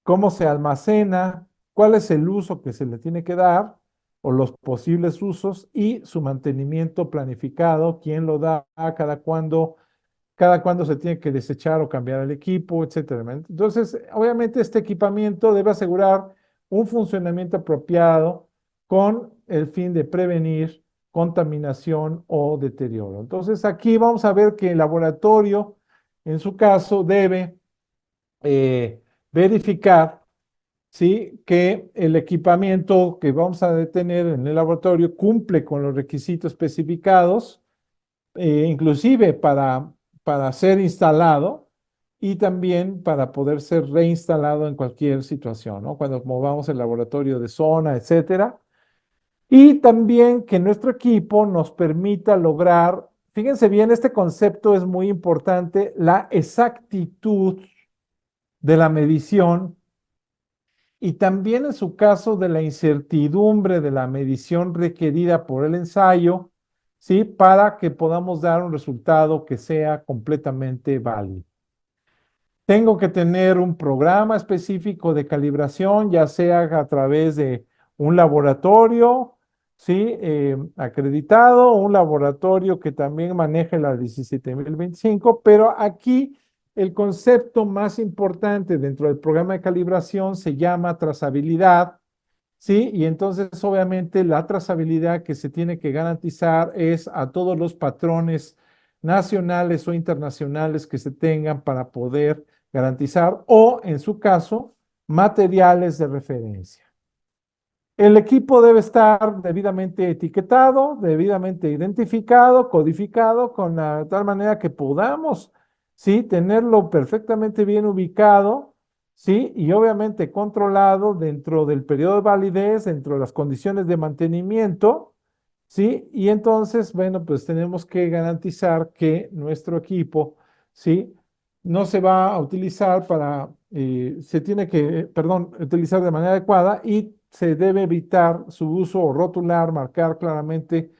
cómo se almacena, cuál es el uso que se le tiene que dar o los posibles usos y su mantenimiento planificado, quién lo da, cada cuándo se tiene que desechar o cambiar el equipo, etcétera. Entonces, obviamente este equipamiento debe asegurar un funcionamiento apropiado con el fin de prevenir contaminación o deterioro. Entonces, aquí vamos a ver que el laboratorio, en su caso, debe verificar, ¿sí?, que el equipamiento que vamos a detener en el laboratorio cumple con los requisitos especificados, inclusive para ser instalado y también para poder ser reinstalado en cualquier situación, ¿no? Cuando movamos el laboratorio de zona, etcétera. Y también que nuestro equipo nos permita lograr, fíjense bien, este concepto es muy importante, la exactitud de la medición, y también en su caso de la incertidumbre de la medición requerida por el ensayo, ¿sí? Para que podamos dar un resultado que sea completamente válido. Tengo que tener un programa específico de calibración, ya sea a través de un laboratorio, ¿sí? Acreditado, o un laboratorio que también maneje la 17025, pero aquí el concepto más importante dentro del programa de calibración se llama trazabilidad, ¿sí? Y entonces, obviamente, la trazabilidad que se tiene que garantizar es a todos los patrones nacionales o internacionales que se tengan para poder garantizar, o en su caso, materiales de referencia. El equipo debe estar debidamente etiquetado, debidamente identificado, codificado, con la tal manera que podamos, sí, tenerlo perfectamente bien ubicado, sí, y obviamente controlado dentro del periodo de validez, dentro de las condiciones de mantenimiento, sí, y entonces, bueno, pues tenemos que garantizar que nuestro equipo, sí, no se va a utilizar se tiene que, perdón, utilizar de manera adecuada y se debe evitar su uso o rotular, marcar claramente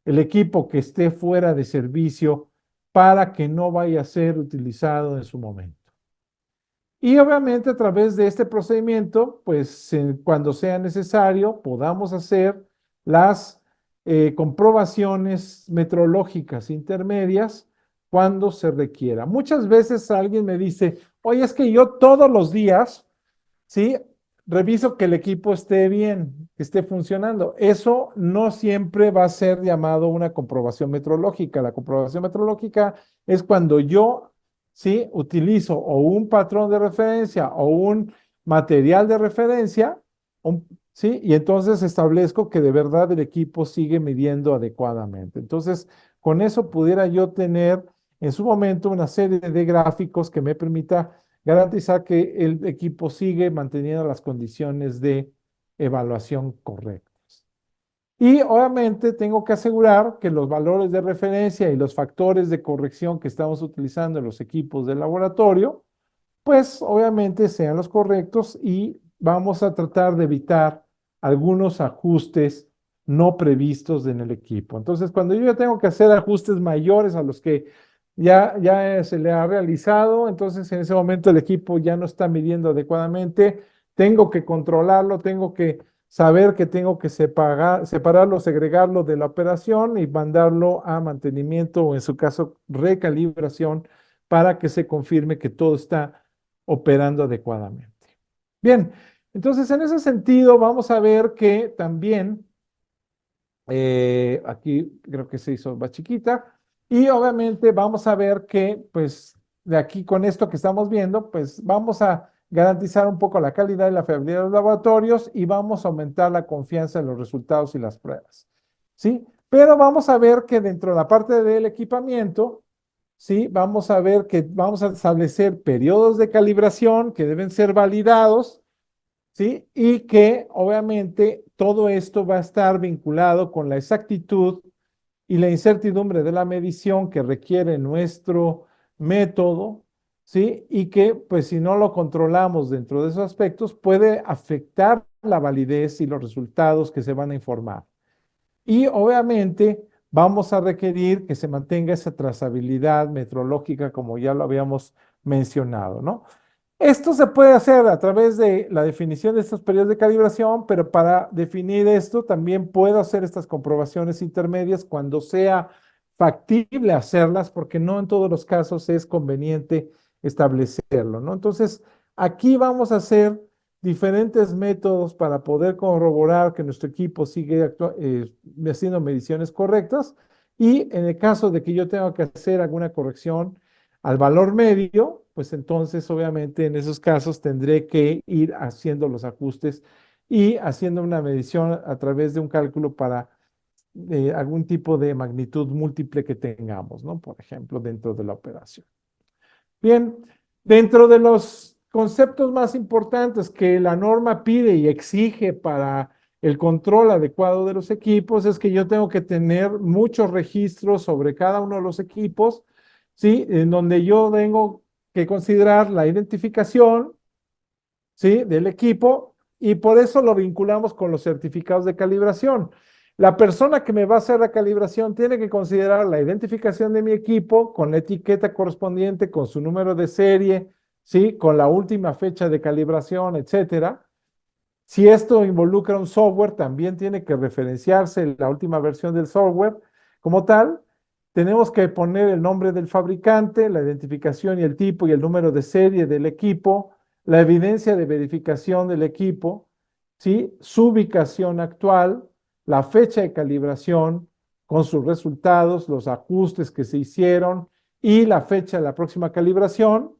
el equipo que esté fuera de servicio para que no vaya a ser utilizado en su momento. Y obviamente a través de este procedimiento, pues cuando sea necesario, podamos hacer las comprobaciones metrológicas intermedias cuando se requiera. Muchas veces alguien me dice, oye, es que yo todos los días, ¿sí? Reviso que el equipo esté bien, que esté funcionando. Eso no siempre va a ser llamado una comprobación metrológica. La comprobación metrológica es cuando yo, ¿sí? Utilizo o un patrón de referencia o un material de referencia, ¿sí? Y entonces establezco que de verdad el equipo sigue midiendo adecuadamente. Entonces, con eso pudiera yo tener en su momento una serie de gráficos que me permita garantizar que el equipo sigue manteniendo las condiciones de evaluación correctas. Y obviamente tengo que asegurar que los valores de referencia y los factores de corrección que estamos utilizando en los equipos de laboratorio, pues obviamente sean los correctos y vamos a tratar de evitar algunos ajustes no previstos en el equipo. Entonces, cuando yo ya tengo que hacer ajustes mayores a los que ya se le ha realizado, entonces en ese momento el equipo ya no está midiendo adecuadamente, tengo que controlarlo, tengo que saber que tengo que separarlo, segregarlo de la operación y mandarlo a mantenimiento o en su caso recalibración para que se confirme que todo está operando adecuadamente. Bien, entonces en ese sentido vamos a ver que también, aquí creo que se hizo más chiquita, y obviamente vamos a ver que pues de aquí con esto que estamos viendo, pues vamos a garantizar un poco la calidad y la fiabilidad de los laboratorios y vamos a aumentar la confianza en los resultados y las pruebas. ¿Sí? Pero vamos a ver que dentro de la parte del equipamiento, ¿sí? Vamos a ver que vamos a establecer periodos de calibración que deben ser validados, ¿sí? Y que obviamente todo esto va a estar vinculado con la exactitud y la incertidumbre de la medición que requiere nuestro método, ¿sí? Y que pues si no lo controlamos dentro de esos aspectos puede afectar la validez y los resultados que se van a informar. Y obviamente vamos a requerir que se mantenga esa trazabilidad metrológica como ya lo habíamos mencionado, ¿no? Esto se puede hacer a través de la definición de estos periodos de calibración, pero para definir esto también puedo hacer estas comprobaciones intermedias cuando sea factible hacerlas, porque no en todos los casos es conveniente establecerlo, ¿no? Entonces, aquí vamos a hacer diferentes métodos para poder corroborar que nuestro equipo sigue haciendo mediciones correctas y en el caso de que yo tenga que hacer alguna corrección al valor medio, pues entonces obviamente en esos casos tendré que ir haciendo los ajustes y haciendo una medición a través de un cálculo para algún tipo de magnitud múltiple que tengamos, ¿no? Por ejemplo, dentro de la operación. Bien, dentro de los conceptos más importantes que la norma pide y exige para el control adecuado de los equipos es que yo tengo que tener muchos registros sobre cada uno de los equipos, ¿sí? En donde yo tengo que considerar la identificación, ¿sí? Del equipo y por eso lo vinculamos con los certificados de calibración. La persona que me va a hacer la calibración tiene que considerar la identificación de mi equipo con la etiqueta correspondiente, con su número de serie, ¿sí? Con la última fecha de calibración, etcétera. Si esto involucra un software, también tiene que referenciarse la última versión del software. Como tal, tenemos que poner el nombre del fabricante, la identificación y el tipo y el número de serie del equipo, la evidencia de verificación del equipo, ¿sí? Su ubicación actual, la fecha de calibración con sus resultados, los ajustes que se hicieron y la fecha de la próxima calibración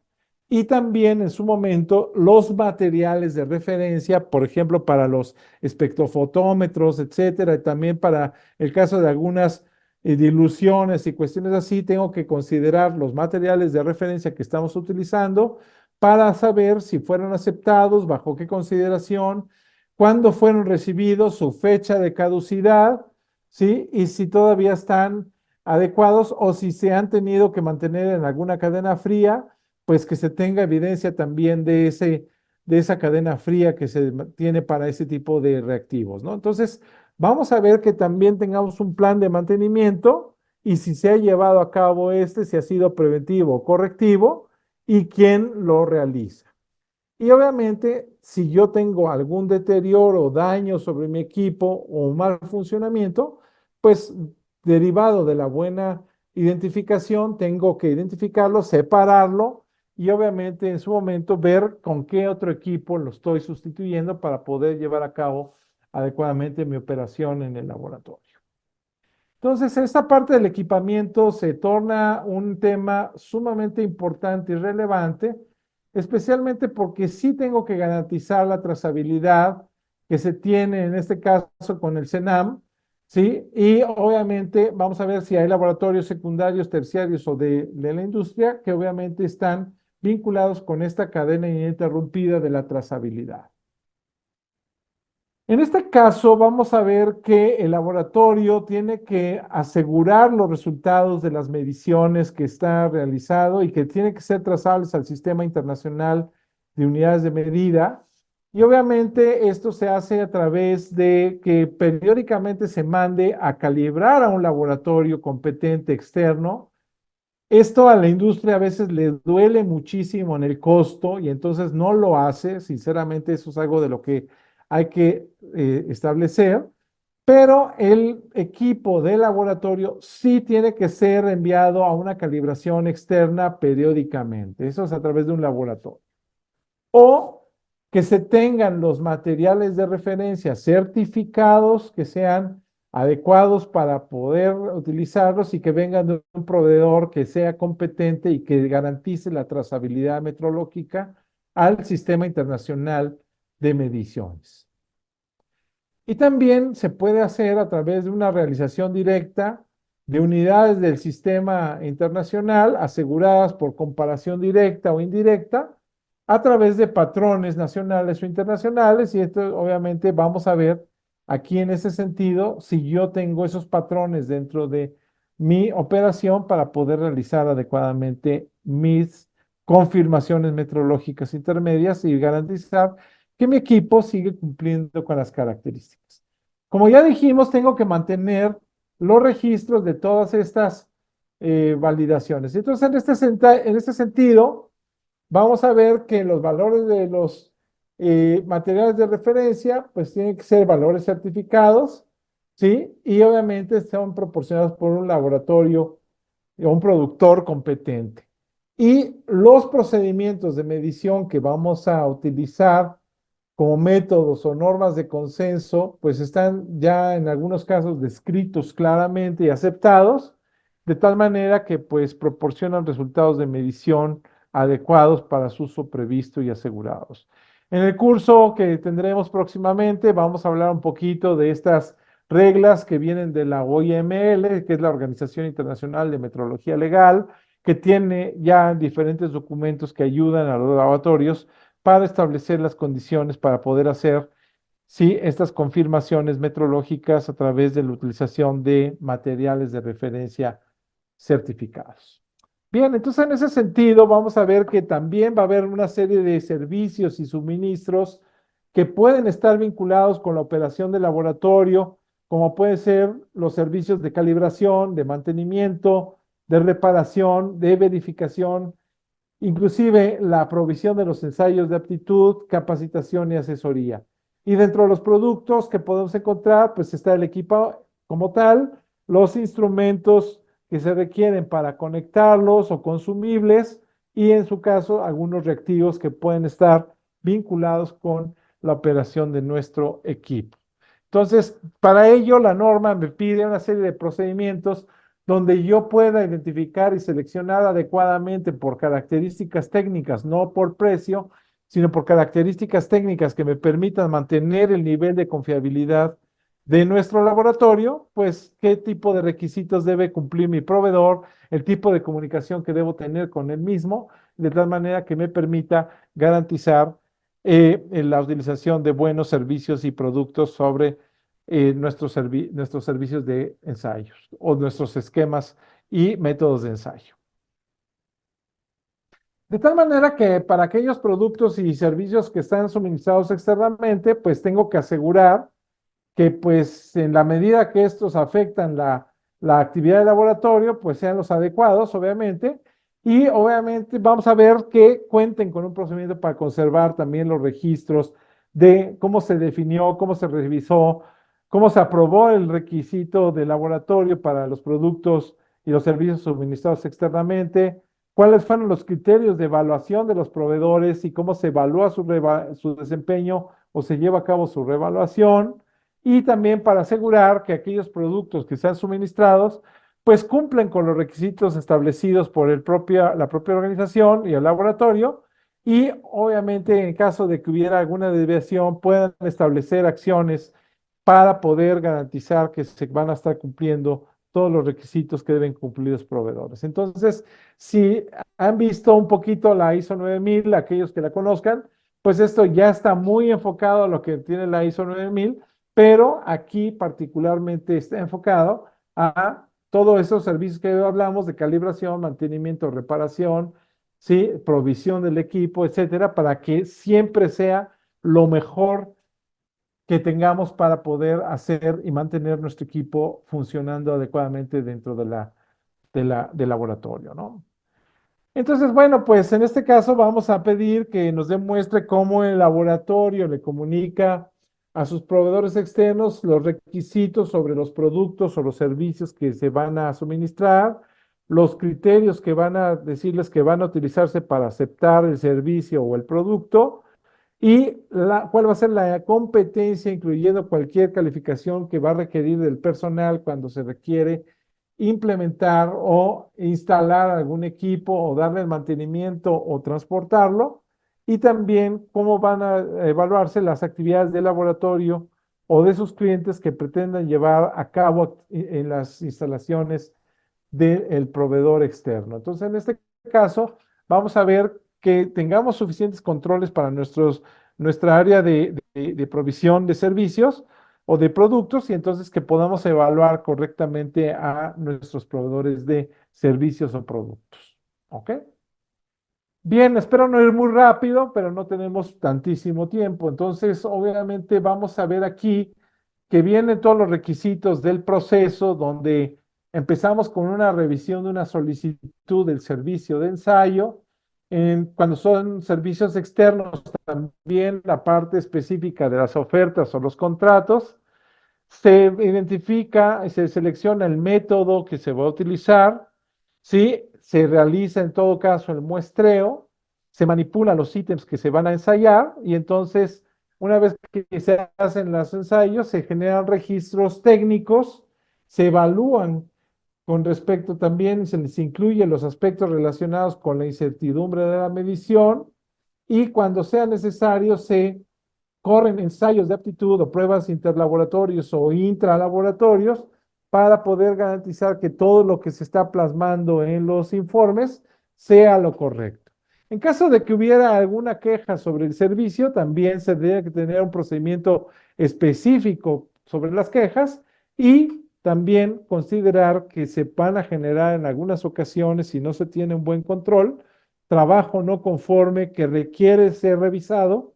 y también en su momento los materiales de referencia, por ejemplo, para los espectrofotómetros, etcétera, y también para el caso de algunas diluciones y cuestiones así, tengo que considerar los materiales de referencia que estamos utilizando para saber si fueron aceptados, bajo qué consideración, cuándo fueron recibidos, su fecha de caducidad, ¿sí? Y si todavía están adecuados o si se han tenido que mantener en alguna cadena fría, pues que se tenga evidencia también de esa cadena fría que se tiene para ese tipo de reactivos, ¿no? Entonces, vamos a ver que también tengamos un plan de mantenimiento y si se ha llevado a cabo si ha sido preventivo o correctivo y quién lo realiza. Y obviamente, si yo tengo algún deterioro o daño sobre mi equipo o un mal funcionamiento, pues derivado de la buena identificación, tengo que identificarlo, separarlo y obviamente en su momento ver con qué otro equipo lo estoy sustituyendo para poder llevar a cabo adecuadamente mi operación en el laboratorio. Entonces, esta parte del equipamiento se torna un tema sumamente importante y relevante, especialmente porque sí tengo que garantizar la trazabilidad que se tiene en este caso con el CENAM, ¿sí? Y obviamente vamos a ver si hay laboratorios secundarios, terciarios o de la industria que obviamente están vinculados con esta cadena ininterrumpida de la trazabilidad. En este caso, vamos a ver que el laboratorio tiene que asegurar los resultados de las mediciones que está realizado y que tienen que ser trazables al Sistema Internacional de Unidades de Medida. Y obviamente esto se hace a través de que periódicamente se mande a calibrar a un laboratorio competente externo. Esto a la industria a veces le duele muchísimo en el costo y entonces no lo hace. Sinceramente, eso es algo de lo que hay que establecer, pero el equipo de laboratorio sí tiene que ser enviado a una calibración externa periódicamente. Eso es a través de un laboratorio. O que se tengan los materiales de referencia certificados que sean adecuados para poder utilizarlos y que vengan de un proveedor que sea competente y que garantice la trazabilidad metrológica al Sistema Internacional de Mediciones. Y también se puede hacer a través de una realización directa de unidades del sistema internacional aseguradas por comparación directa o indirecta a través de patrones nacionales o internacionales. Y esto obviamente vamos a ver aquí en ese sentido si yo tengo esos patrones dentro de mi operación para poder realizar adecuadamente mis confirmaciones metrológicas intermedias y garantizar que mi equipo sigue cumpliendo con las características. Como ya dijimos, tengo que mantener los registros de todas estas validaciones. Entonces, en este sentido, vamos a ver que los valores de los materiales de referencia, pues tienen que ser valores certificados, ¿sí? Y obviamente son proporcionados por un laboratorio o un productor competente. Y los procedimientos de medición que vamos a utilizar como métodos o normas de consenso, pues están ya en algunos casos descritos claramente y aceptados, de tal manera que pues proporcionan resultados de medición adecuados para su uso previsto y asegurados. En el curso que tendremos próximamente vamos a hablar un poquito de estas reglas que vienen de la OIML, que es la Organización Internacional de Metrología Legal, que tiene ya diferentes documentos que ayudan a los laboratorios para establecer las condiciones para poder hacer, sí, estas confirmaciones metrológicas a través de la utilización de materiales de referencia certificados. Bien, entonces en ese sentido vamos a ver que también va a haber una serie de servicios y suministros que pueden estar vinculados con la operación del laboratorio, como pueden ser los servicios de calibración, de mantenimiento, de reparación, de verificación, inclusive la provisión de los ensayos de aptitud, capacitación y asesoría. Y dentro de los productos que podemos encontrar, pues está el equipo como tal, los instrumentos que se requieren para conectarlos o consumibles y en su caso algunos reactivos que pueden estar vinculados con la operación de nuestro equipo. Entonces, para ello la norma me pide una serie de procedimientos donde yo pueda identificar y seleccionar adecuadamente por características técnicas, no por precio, sino por características técnicas que me permitan mantener el nivel de confiabilidad de nuestro laboratorio, pues qué tipo de requisitos debe cumplir mi proveedor, el tipo de comunicación que debo tener con él mismo, de tal manera que me permita garantizar en la utilización de buenos servicios y productos sobre nuestros servicios de ensayos o nuestros esquemas y métodos de ensayo. De tal manera que para aquellos productos y servicios que están suministrados externamente, pues tengo que asegurar que pues en la medida que estos afectan la actividad de laboratorio, pues sean los adecuados, obviamente, y obviamente vamos a ver que cuenten con un procedimiento para conservar también los registros de cómo se definió, cómo se revisó, cómo se aprobó el requisito de laboratorio para los productos y los servicios suministrados externamente, cuáles fueron los criterios de evaluación de los proveedores y cómo se evalúa su desempeño o se lleva a cabo su reevaluación y también para asegurar que aquellos productos que sean suministrados pues cumplen con los requisitos establecidos por la propia organización y el laboratorio y obviamente en caso de que hubiera alguna desviación puedan establecer acciones para poder garantizar que se van a estar cumpliendo todos los requisitos que deben cumplir los proveedores. Entonces, si han visto un poquito la ISO 9000, aquellos que la conozcan, pues esto ya está muy enfocado a lo que tiene la ISO 9000, pero aquí particularmente está enfocado a todos esos servicios que hablamos de calibración, mantenimiento, reparación, ¿sí? Provisión del equipo, etcétera, para que siempre sea lo mejor que tengamos para poder hacer y mantener nuestro equipo funcionando adecuadamente dentro del laboratorio, ¿no? Entonces, bueno, pues en este caso vamos a pedir que nos demuestre cómo el laboratorio le comunica a sus proveedores externos los requisitos sobre los productos o los servicios que se van a suministrar, los criterios que van a decirles que van a utilizarse para aceptar el servicio o el producto y cuál va a ser la competencia, incluyendo cualquier calificación que va a requerir del personal cuando se requiere implementar o instalar algún equipo o darle el mantenimiento o transportarlo. Y también cómo van a evaluarse las actividades de laboratorio o de sus clientes que pretendan llevar a cabo en las instalaciones del proveedor externo. Entonces, en este caso, vamos a ver que tengamos suficientes controles para nuestra área de provisión de servicios o de productos y entonces que podamos evaluar correctamente a nuestros proveedores de servicios o productos. ¿Ok? Bien, espero no ir muy rápido, pero no tenemos tantísimo tiempo. Entonces, obviamente, vamos a ver aquí que vienen todos los requisitos del proceso, donde empezamos con una revisión de una solicitud del servicio de ensayo. Cuando son servicios externos, también la parte específica de las ofertas o los contratos. Se identifica, se selecciona el método que se va a utilizar, ¿sí? Se realiza en todo caso el muestreo, se manipulan los ítems que se van a ensayar y entonces, una vez que se hacen los ensayos, se generan registros técnicos, se evalúan con respecto también, se les incluye los aspectos relacionados con la incertidumbre de la medición y cuando sea necesario se corren ensayos de aptitud o pruebas interlaboratorios o intralaboratorios para poder garantizar que todo lo que se está plasmando en los informes sea lo correcto. En caso de que hubiera alguna queja sobre el servicio, también se debe que tener un procedimiento específico sobre las quejas y también considerar que se van a generar en algunas ocasiones, si no se tiene un buen control, trabajo no conforme que requiere ser revisado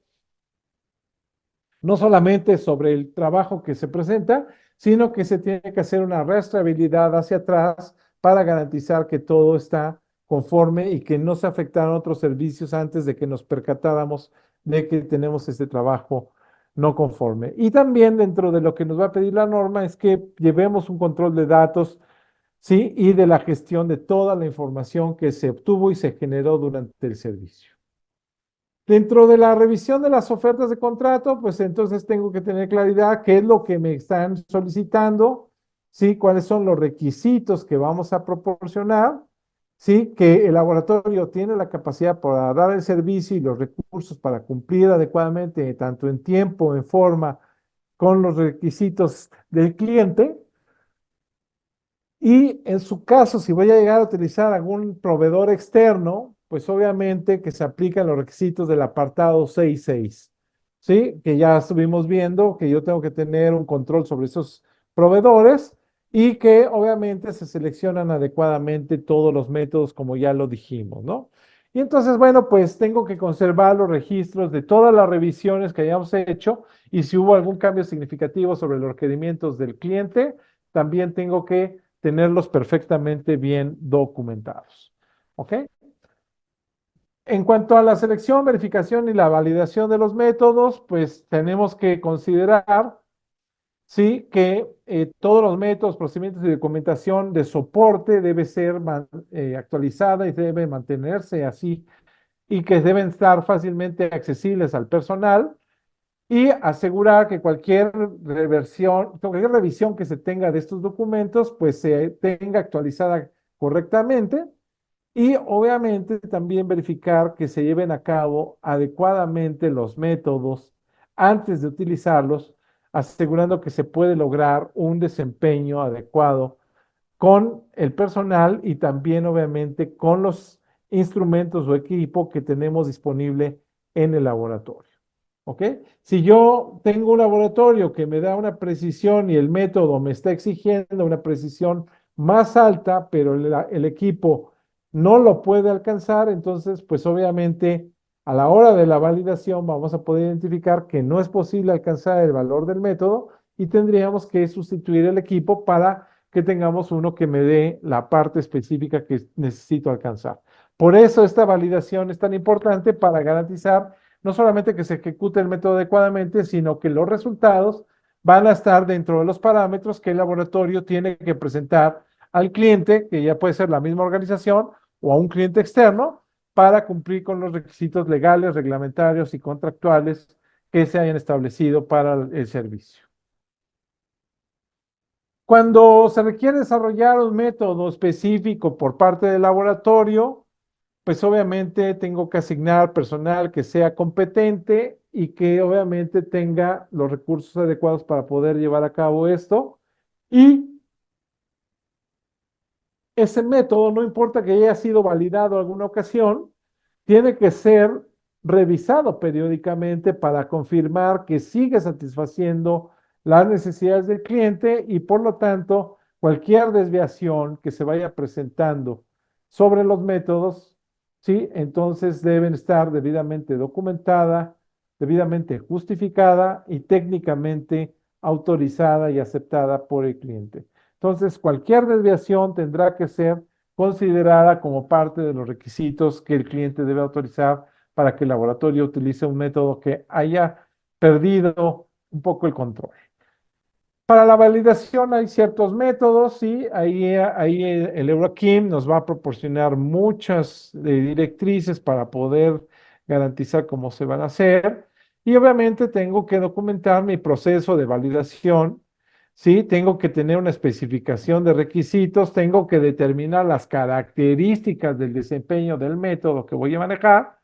no solamente sobre el trabajo que se presenta, sino que se tiene que hacer una rastreabilidad hacia atrás para garantizar que todo está conforme y que no se afectaron otros servicios antes de que nos percatáramos de que tenemos este trabajo no conforme. Y también dentro de lo que nos va a pedir la norma es que llevemos un control de datos, ¿sí? Y de la gestión de toda la información que se obtuvo y se generó durante el servicio. Dentro de la revisión de las ofertas de contrato, pues entonces tengo que tener claridad qué es lo que me están solicitando, ¿sí? ¿Cuáles son los requisitos que vamos a proporcionar? ¿Sí? Que el laboratorio tiene la capacidad para dar el servicio y los recursos para cumplir adecuadamente, tanto en tiempo, en forma, con los requisitos del cliente. Y en su caso, si voy a llegar a utilizar algún proveedor externo, pues obviamente que se aplican los requisitos del apartado 6.6, ¿sí? Que ya estuvimos viendo que yo tengo que tener un control sobre esos proveedores y que obviamente se seleccionan adecuadamente todos los métodos como ya lo dijimos, ¿no? Y entonces, bueno, pues tengo que conservar los registros de todas las revisiones que hayamos hecho y si hubo algún cambio significativo sobre los requerimientos del cliente, también tengo que tenerlos perfectamente bien documentados. ¿Ok? En cuanto a la selección, verificación y la validación de los métodos, pues tenemos que considerar, sí, que todos los métodos, procedimientos y documentación de soporte debe ser actualizada y debe mantenerse así y que deben estar fácilmente accesibles al personal y asegurar que cualquier revisión que se tenga de estos documentos, pues se tenga actualizada correctamente y obviamente también verificar que se lleven a cabo adecuadamente los métodos antes de utilizarlos, asegurando que se puede lograr un desempeño adecuado con el personal y también obviamente con los instrumentos o equipo que tenemos disponible en el laboratorio. ¿Ok? Si yo tengo un laboratorio que me da una precisión y el método me está exigiendo una precisión más alta, pero el equipo no lo puede alcanzar, entonces, pues obviamente a la hora de la validación vamos a poder identificar que no es posible alcanzar el valor del método y tendríamos que sustituir el equipo para que tengamos uno que me dé la parte específica que necesito alcanzar. Por eso esta validación es tan importante para garantizar no solamente que se ejecute el método adecuadamente, sino que los resultados van a estar dentro de los parámetros que el laboratorio tiene que presentar al cliente, que ya puede ser la misma organización o a un cliente externo, para cumplir con los requisitos legales, reglamentarios y contractuales que se hayan establecido para el servicio. Cuando se requiere desarrollar un método específico por parte del laboratorio, pues obviamente tengo que asignar personal que sea competente y que obviamente tenga los recursos adecuados para poder llevar a cabo esto. Y ese método, no importa que haya sido validado alguna ocasión, tiene que ser revisado periódicamente para confirmar que sigue satisfaciendo las necesidades del cliente y por lo tanto cualquier desviación que se vaya presentando sobre los métodos, ¿sí? Entonces deben estar debidamente documentada, debidamente justificada y técnicamente autorizada y aceptada por el cliente. Entonces, cualquier desviación tendrá que ser considerada como parte de los requisitos que el cliente debe autorizar para que el laboratorio utilice un método que haya perdido un poco el control. Para la validación hay ciertos métodos, sí, ahí el Eurokim nos va a proporcionar muchas directrices para poder garantizar cómo se van a hacer. Y obviamente tengo que documentar mi proceso de validación, sí, tengo que tener una especificación de requisitos, tengo que determinar las características del desempeño del método que voy a manejar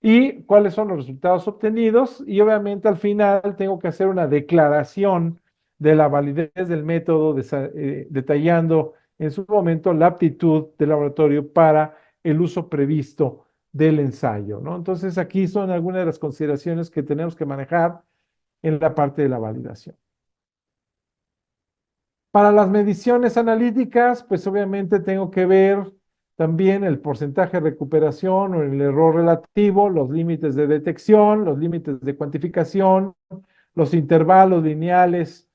y cuáles son los resultados obtenidos. Y obviamente al final tengo que hacer una declaración de la validez del método, detallando en su momento la aptitud del laboratorio para el uso previsto del ensayo, ¿no? Entonces, aquí son algunas de las consideraciones que tenemos que manejar en la parte de la validación. Para las mediciones analíticas, pues obviamente tengo que ver también el porcentaje de recuperación o el error relativo, los límites de detección, los límites de cuantificación, los intervalos lineales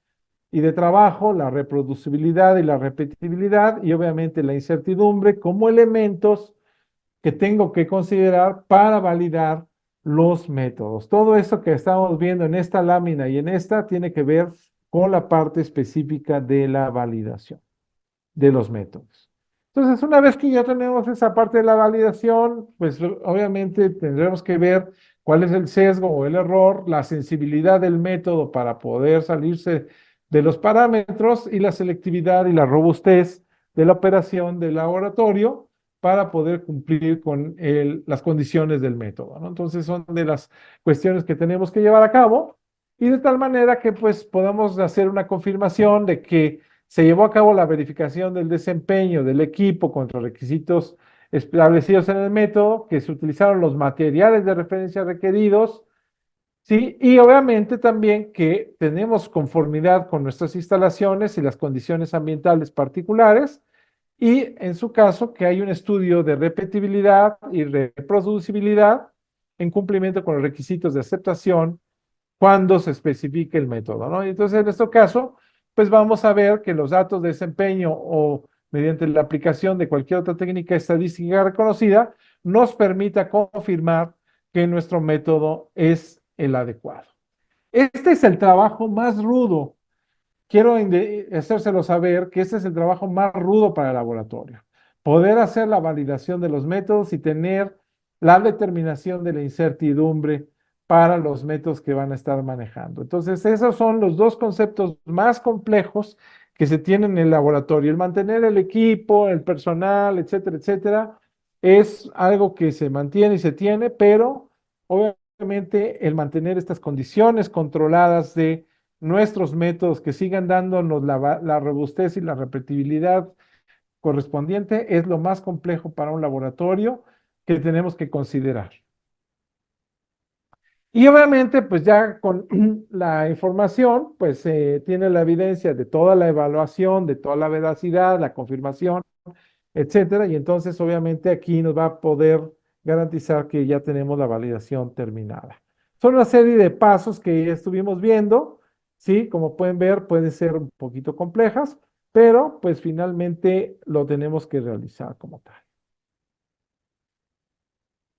y de trabajo, la reproducibilidad y la repetibilidad y obviamente la incertidumbre como elementos que tengo que considerar para validar los métodos. Todo esto que estamos viendo en esta lámina y en esta tiene que ver con la parte específica de la validación de los métodos. Entonces, una vez que ya tenemos esa parte de la validación, pues obviamente tendremos que ver cuál es el sesgo o el error, la sensibilidad del método para poder salirse de los parámetros y la selectividad y la robustez de la operación del laboratorio para poder cumplir con las condiciones del método, ¿no? Entonces son de las cuestiones que tenemos que llevar a cabo y de tal manera que pues podamos hacer una confirmación de que se llevó a cabo la verificación del desempeño del equipo contra requisitos establecidos en el método, que se utilizaron los materiales de referencia requeridos, ¿sí? Y obviamente también que tenemos conformidad con nuestras instalaciones y las condiciones ambientales particulares, y en su caso que hay un estudio de repetibilidad y reproducibilidad en cumplimiento con los requisitos de aceptación cuando se especifique el método, ¿no? Entonces, en este caso, pues vamos a ver que los datos de desempeño o mediante la aplicación de cualquier otra técnica estadística reconocida nos permita confirmar que nuestro método es el adecuado. Este es el trabajo más rudo. Quiero hacérselo saber que este es el trabajo más rudo para el laboratorio. Poder hacer la validación de los métodos y tener la determinación de la incertidumbre para los métodos que van a estar manejando. Entonces, esos son los dos conceptos más complejos que se tienen en el laboratorio. El mantener el equipo, el personal, etcétera, etcétera, es algo que se mantiene y se tiene, pero obviamente el mantener estas condiciones controladas de nuestros métodos que sigan dándonos la robustez y la repetibilidad correspondiente es lo más complejo para un laboratorio que tenemos que considerar. Y obviamente, pues ya con la información, pues se tiene la evidencia de toda la evaluación, de toda la veracidad, la confirmación, etcétera. Y entonces, obviamente, aquí nos va a poder garantizar que ya tenemos la validación terminada. Son una serie de pasos que ya estuvimos viendo, ¿sí? Como pueden ver, pueden ser un poquito complejas, pero pues finalmente lo tenemos que realizar como tal.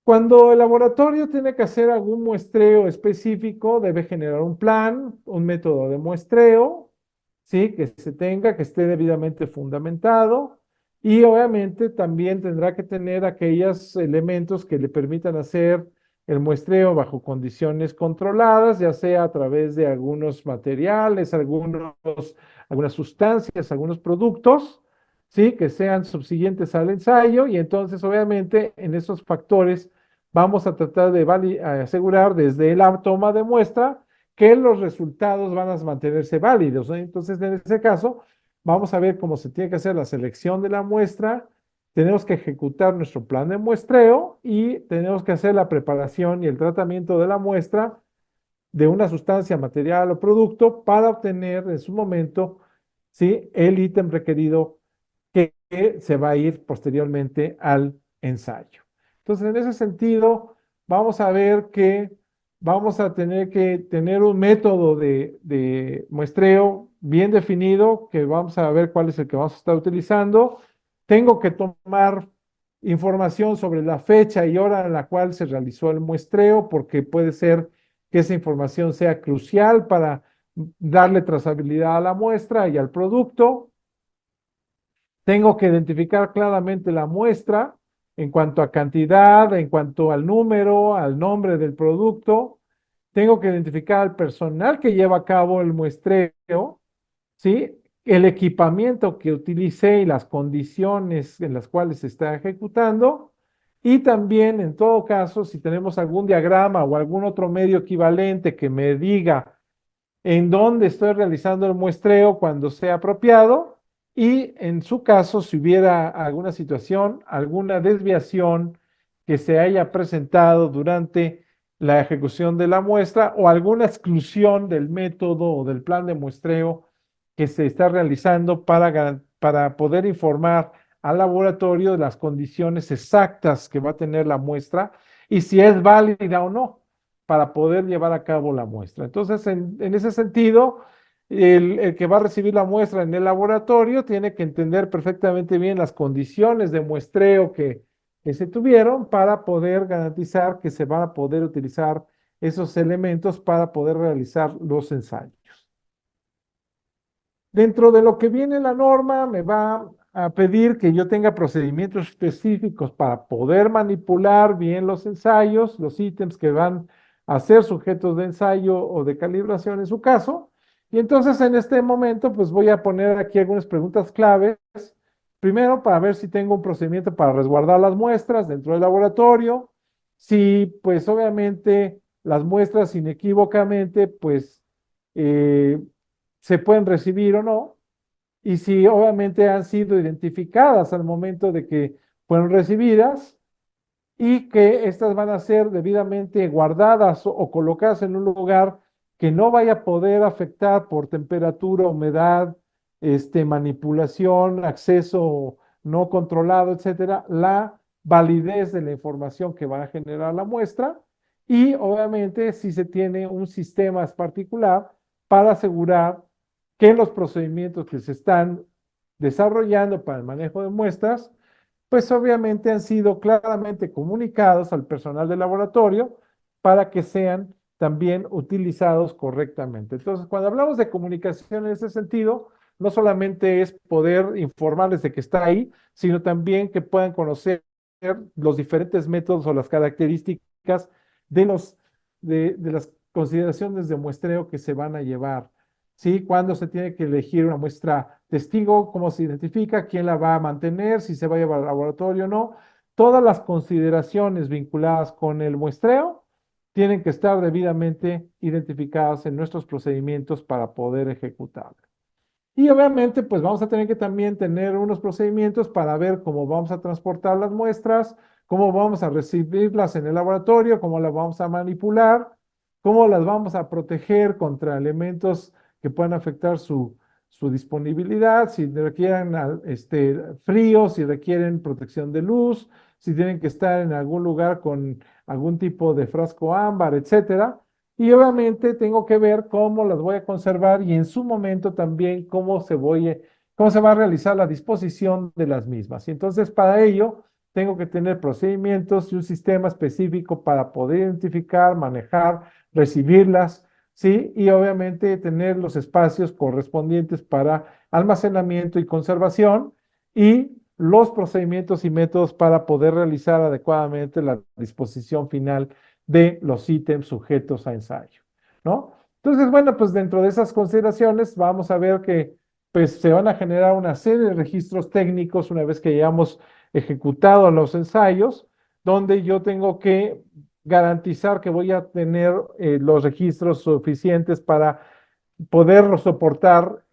Cuando el laboratorio tiene que hacer algún muestreo específico, debe generar un plan, un método de muestreo, ¿sí? Que se tenga, que esté debidamente fundamentado y obviamente también tendrá que tener aquellos elementos que le permitan hacer el muestreo bajo condiciones controladas, ya sea a través de algunos materiales, algunas sustancias, algunos productos, ¿sí? Que sean subsiguientes al ensayo y entonces obviamente en esos factores vamos a tratar de asegurar desde la toma de muestra que los resultados van a mantenerse válidos, ¿no? Entonces, en ese caso, vamos a ver cómo se tiene que hacer la selección de la muestra, tenemos que ejecutar nuestro plan de muestreo y tenemos que hacer la preparación y el tratamiento de la muestra de una sustancia, material o producto para obtener en su momento, ¿sí? El ítem requerido que se va a ir posteriormente al ensayo. Entonces, en ese sentido, vamos a ver que vamos a tener que tener un método de muestreo bien definido, que vamos a ver cuál es el que vamos a estar utilizando. Tengo que tomar información sobre la fecha y hora en la cual se realizó el muestreo, porque puede ser que esa información sea crucial para darle trazabilidad a la muestra y al producto. Tengo que identificar claramente la muestra en cuanto a cantidad, en cuanto al número, al nombre del producto. Tengo que identificar al personal que lleva a cabo el muestreo, ¿sí? El equipamiento que utilicé y las condiciones en las cuales se está ejecutando. Y también, en todo caso, si tenemos algún diagrama o algún otro medio equivalente que me diga en dónde estoy realizando el muestreo cuando sea apropiado y en su caso, si hubiera alguna situación, alguna desviación que se haya presentado durante la ejecución de la muestra o alguna exclusión del método o del plan de muestreo que se está realizando para poder informar al laboratorio de las condiciones exactas que va a tener la muestra y si es válida o no para poder llevar a cabo la muestra. Entonces, en ese sentido, el que va a recibir la muestra en el laboratorio tiene que entender perfectamente bien las condiciones de muestreo que se tuvieron para poder garantizar que se van a poder utilizar esos elementos para poder realizar los ensayos. Dentro de lo que viene la norma, me va a pedir que yo tenga procedimientos específicos para poder manipular bien los ensayos, los ítems que van a ser sujetos de ensayo o de calibración en su caso, Y entonces en este momento, pues voy a poner aquí algunas preguntas claves. Primero, para ver si tengo un procedimiento para resguardar las muestras dentro del laboratorio. Si, pues obviamente, las muestras inequívocamente, pues eh, se pueden recibir o no. Y si obviamente han sido identificadas al momento de que fueron recibidas y que estas van a ser debidamente guardadas o colocadas en un lugar que no vaya a poder afectar por temperatura, humedad, manipulación, acceso no controlado, etcétera, la validez de la información que va a generar la muestra y obviamente si se tiene un sistema particular para asegurar que los procedimientos que se están desarrollando para el manejo de muestras pues obviamente han sido claramente comunicados al personal del laboratorio para que sean también utilizados correctamente. Entonces, cuando hablamos de comunicación en ese sentido, no solamente es poder informarles de que está ahí, sino también que puedan conocer los diferentes métodos o las características de las consideraciones de muestreo que se van a llevar. ¿Sí? Cuándo se tiene que elegir una muestra testigo, cómo se identifica, quién la va a mantener, si se va a llevar al laboratorio o no. Todas las consideraciones vinculadas con el muestreo tienen que estar debidamente identificadas en nuestros procedimientos para poder ejecutarlo. Y obviamente, pues vamos a tener que también tener unos procedimientos para ver cómo vamos a transportar las muestras, cómo vamos a recibirlas en el laboratorio, cómo las vamos a manipular, cómo las vamos a proteger contra elementos que puedan afectar su disponibilidad, si requieren frío, si requieren protección de luz, si tienen que estar en algún lugar con algún tipo de frasco ámbar, etcétera. Y obviamente tengo que ver cómo las voy a conservar y en su momento también cómo se va a realizar la disposición de las mismas. Y entonces para ello tengo que tener procedimientos y un sistema específico para poder identificar, manejar, recibirlas, ¿sí? Y obviamente tener los espacios correspondientes para almacenamiento y conservación y los procedimientos y métodos para poder realizar adecuadamente la disposición final de los ítems sujetos a ensayo, ¿no? Entonces, bueno, pues dentro de esas consideraciones vamos a ver que pues se van a generar una serie de registros técnicos una vez que hayamos ejecutado los ensayos, donde yo tengo que garantizar que voy a tener los registros suficientes para poder soportar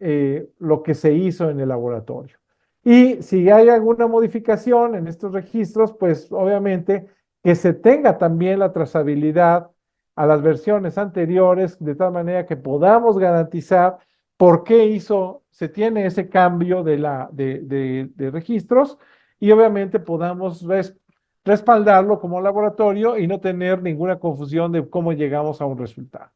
lo que se hizo en el laboratorio. Y si hay alguna modificación en estos registros, pues obviamente que se tenga también la trazabilidad a las versiones anteriores, de tal manera que podamos garantizar por qué se tiene ese cambio de registros y obviamente podamos respaldarlo como laboratorio y no tener ninguna confusión de cómo llegamos a un resultado.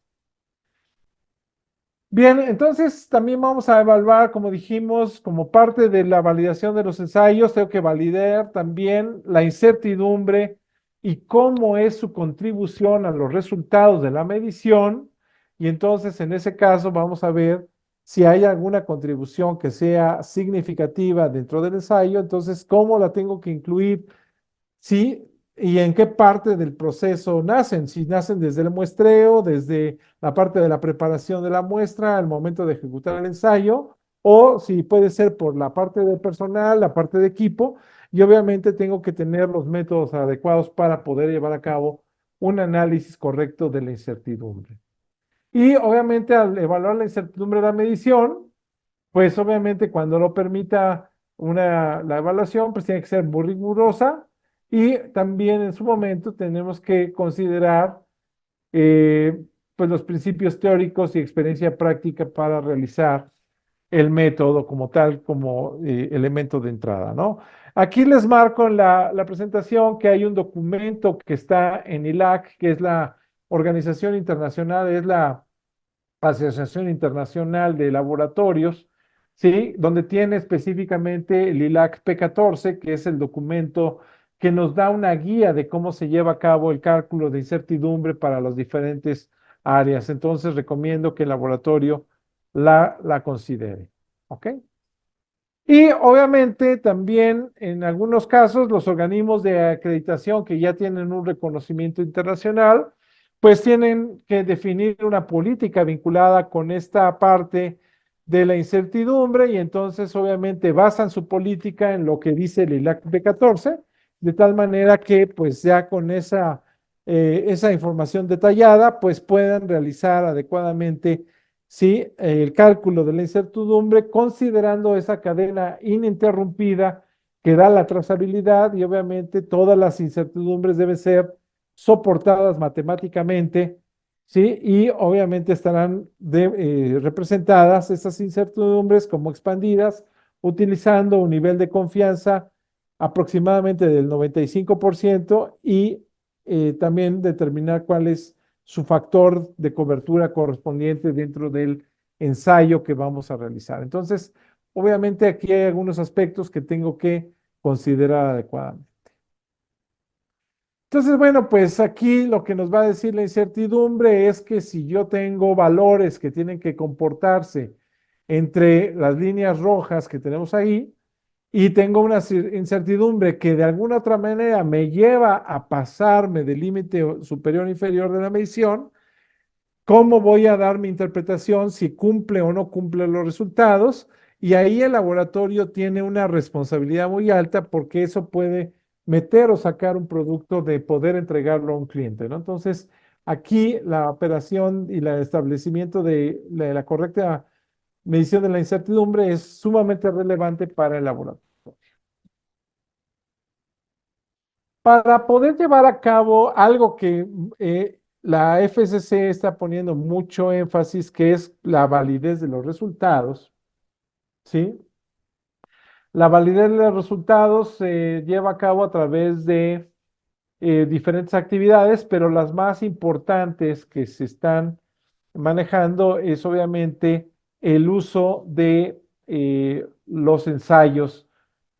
Bien, entonces también vamos a evaluar, como dijimos, como parte de la validación de los ensayos, tengo que validar también la incertidumbre y cómo es su contribución a los resultados de la medición. Y entonces, en ese caso, vamos a ver si hay alguna contribución que sea significativa dentro del ensayo. Entonces, ¿cómo la tengo que incluir? Sí, y en qué parte del proceso nacen, si nacen desde el muestreo, desde la parte de la preparación de la muestra, al momento de ejecutar el ensayo, o si puede ser por la parte de personal, la parte de equipo, y obviamente tengo que tener los métodos adecuados para poder llevar a cabo un análisis correcto de la incertidumbre. Y obviamente al evaluar la incertidumbre de la medición, pues obviamente cuando lo permita la evaluación, pues tiene que ser muy rigurosa y también en su momento tenemos que considerar eh, pues los principios teóricos y experiencia práctica para realizar el método como tal, como elemento de entrada, ¿no? Aquí les marco en la presentación que hay un documento que está en ILAC, que es la organización internacional, es la Asociación Internacional de Laboratorios, ¿sí? Donde tiene específicamente el ILAC P14, que es el documento que nos da una guía de cómo se lleva a cabo el cálculo de incertidumbre para las diferentes áreas. Entonces, recomiendo que el laboratorio la considere. ¿Ok? Y obviamente también en algunos casos los organismos de acreditación que ya tienen un reconocimiento internacional, pues tienen que definir una política vinculada con esta parte de la incertidumbre y entonces obviamente basan su política en lo que dice el ILAC B14, de tal manera que pues ya con esa información detallada pues puedan realizar adecuadamente sí, el cálculo de la incertidumbre considerando esa cadena ininterrumpida que da la trazabilidad y obviamente todas las incertidumbres deben ser soportadas matemáticamente, ¿sí? Y obviamente estarán representadas esas incertidumbres como expandidas, utilizando un nivel de confianza aproximadamente del 95% y también determinar cuál es su factor de cobertura correspondiente dentro del ensayo que vamos a realizar. Entonces, obviamente aquí hay algunos aspectos que tengo que considerar adecuadamente. Entonces, bueno, pues aquí lo que nos va a decir la incertidumbre es que si yo tengo valores que tienen que comportarse entre las líneas rojas que tenemos ahí y tengo una incertidumbre que de alguna otra manera me lleva a pasarme del límite superior o inferior de la medición, ¿cómo voy a dar mi interpretación si cumple o no cumple los resultados? Y ahí el laboratorio tiene una responsabilidad muy alta porque eso puede meter o sacar un producto de poder entregarlo a un cliente, ¿no? Entonces, aquí la operación y el establecimiento de la correcta medición de la incertidumbre es sumamente relevante para el laboratorio. Para poder llevar a cabo algo que la FCC está poniendo mucho énfasis, que es la validez de los resultados, ¿sí? La validez de los resultados se lleva a cabo a través de diferentes actividades, pero las más importantes que se están manejando es obviamente el uso de los ensayos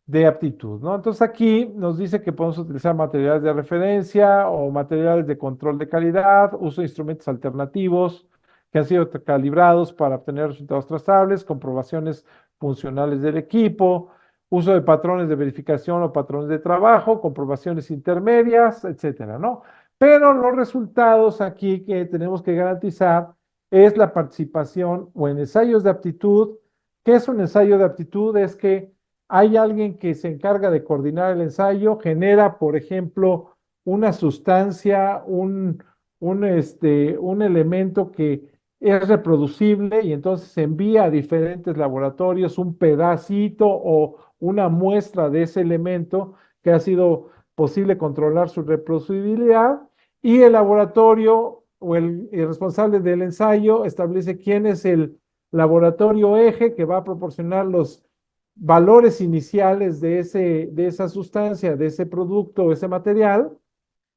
de aptitud, ¿no? Entonces aquí nos dice que podemos utilizar materiales de referencia o materiales de control de calidad, uso de instrumentos alternativos que han sido calibrados para obtener resultados trazables, comprobaciones funcionales del equipo, uso de patrones de verificación o patrones de trabajo, comprobaciones intermedias, etcétera, ¿no? Pero los resultados aquí que tenemos que garantizar es la participación o en ensayos de aptitud. ¿Qué es un ensayo de aptitud? Es que hay alguien que se encarga de coordinar el ensayo, genera, por ejemplo, una sustancia, un elemento que es reproducible y entonces se envía a diferentes laboratorios un pedacito o una muestra de ese elemento que ha sido posible controlar su reproducibilidad y el laboratorio o el responsable del ensayo establece quién es el laboratorio eje que va a proporcionar los valores iniciales de esa sustancia, de ese producto, ese material,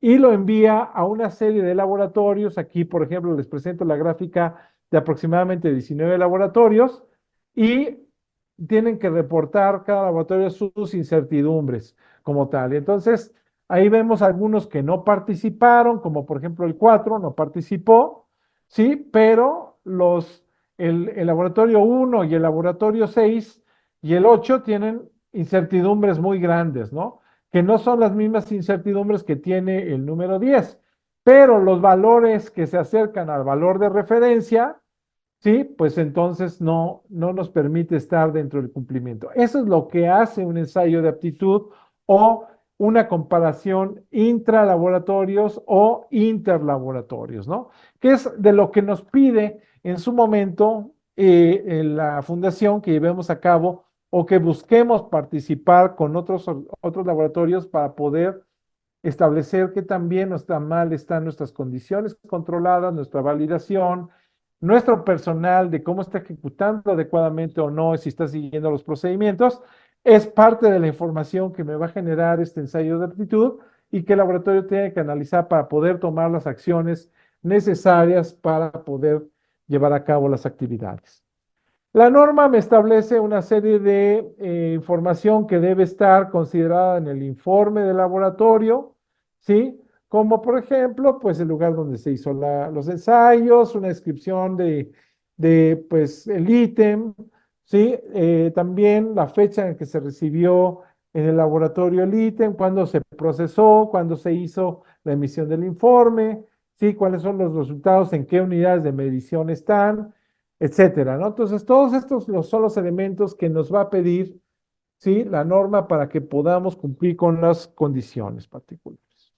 y lo envía a una serie de laboratorios. Aquí, por ejemplo, les presento la gráfica de aproximadamente 19 laboratorios y tienen que reportar cada laboratorio sus incertidumbres como tal. Y entonces, ahí vemos algunos que no participaron, como por ejemplo el 4 no participó, ¿sí? Pero el laboratorio 1 y el laboratorio 6 y el 8 tienen incertidumbres muy grandes, ¿no? Que no son las mismas incertidumbres que tiene el número 10, pero los valores que se acercan al valor de referencia, sí, pues entonces no nos permite estar dentro del cumplimiento. Eso es lo que hace un ensayo de aptitud o una comparación intralaboratorios o interlaboratorios, ¿no? Que es de lo que nos pide en su momento en la fundación que llevemos a cabo o que busquemos participar con otros laboratorios para poder establecer que también no está mal están nuestras condiciones controladas, nuestra validación, nuestro personal de cómo está ejecutando adecuadamente o no, si está siguiendo los procedimientos, es parte de la información que me va a generar este ensayo de aptitud y que el laboratorio tiene que analizar para poder tomar las acciones necesarias para poder llevar a cabo las actividades. La norma me establece una serie de información que debe estar considerada en el informe del laboratorio, ¿sí? Como por ejemplo, pues el lugar donde se hizo los ensayos, una descripción pues, el ítem, ¿sí? También la fecha en que se recibió en el laboratorio el ítem, cuándo se procesó, cuándo se hizo la emisión del informe, ¿sí? ¿Cuáles son los resultados? ¿En qué unidades de medición están? Etcétera, ¿no? Entonces, todos estos son los elementos que nos va a pedir, ¿sí? La norma para que podamos cumplir con las condiciones particulares.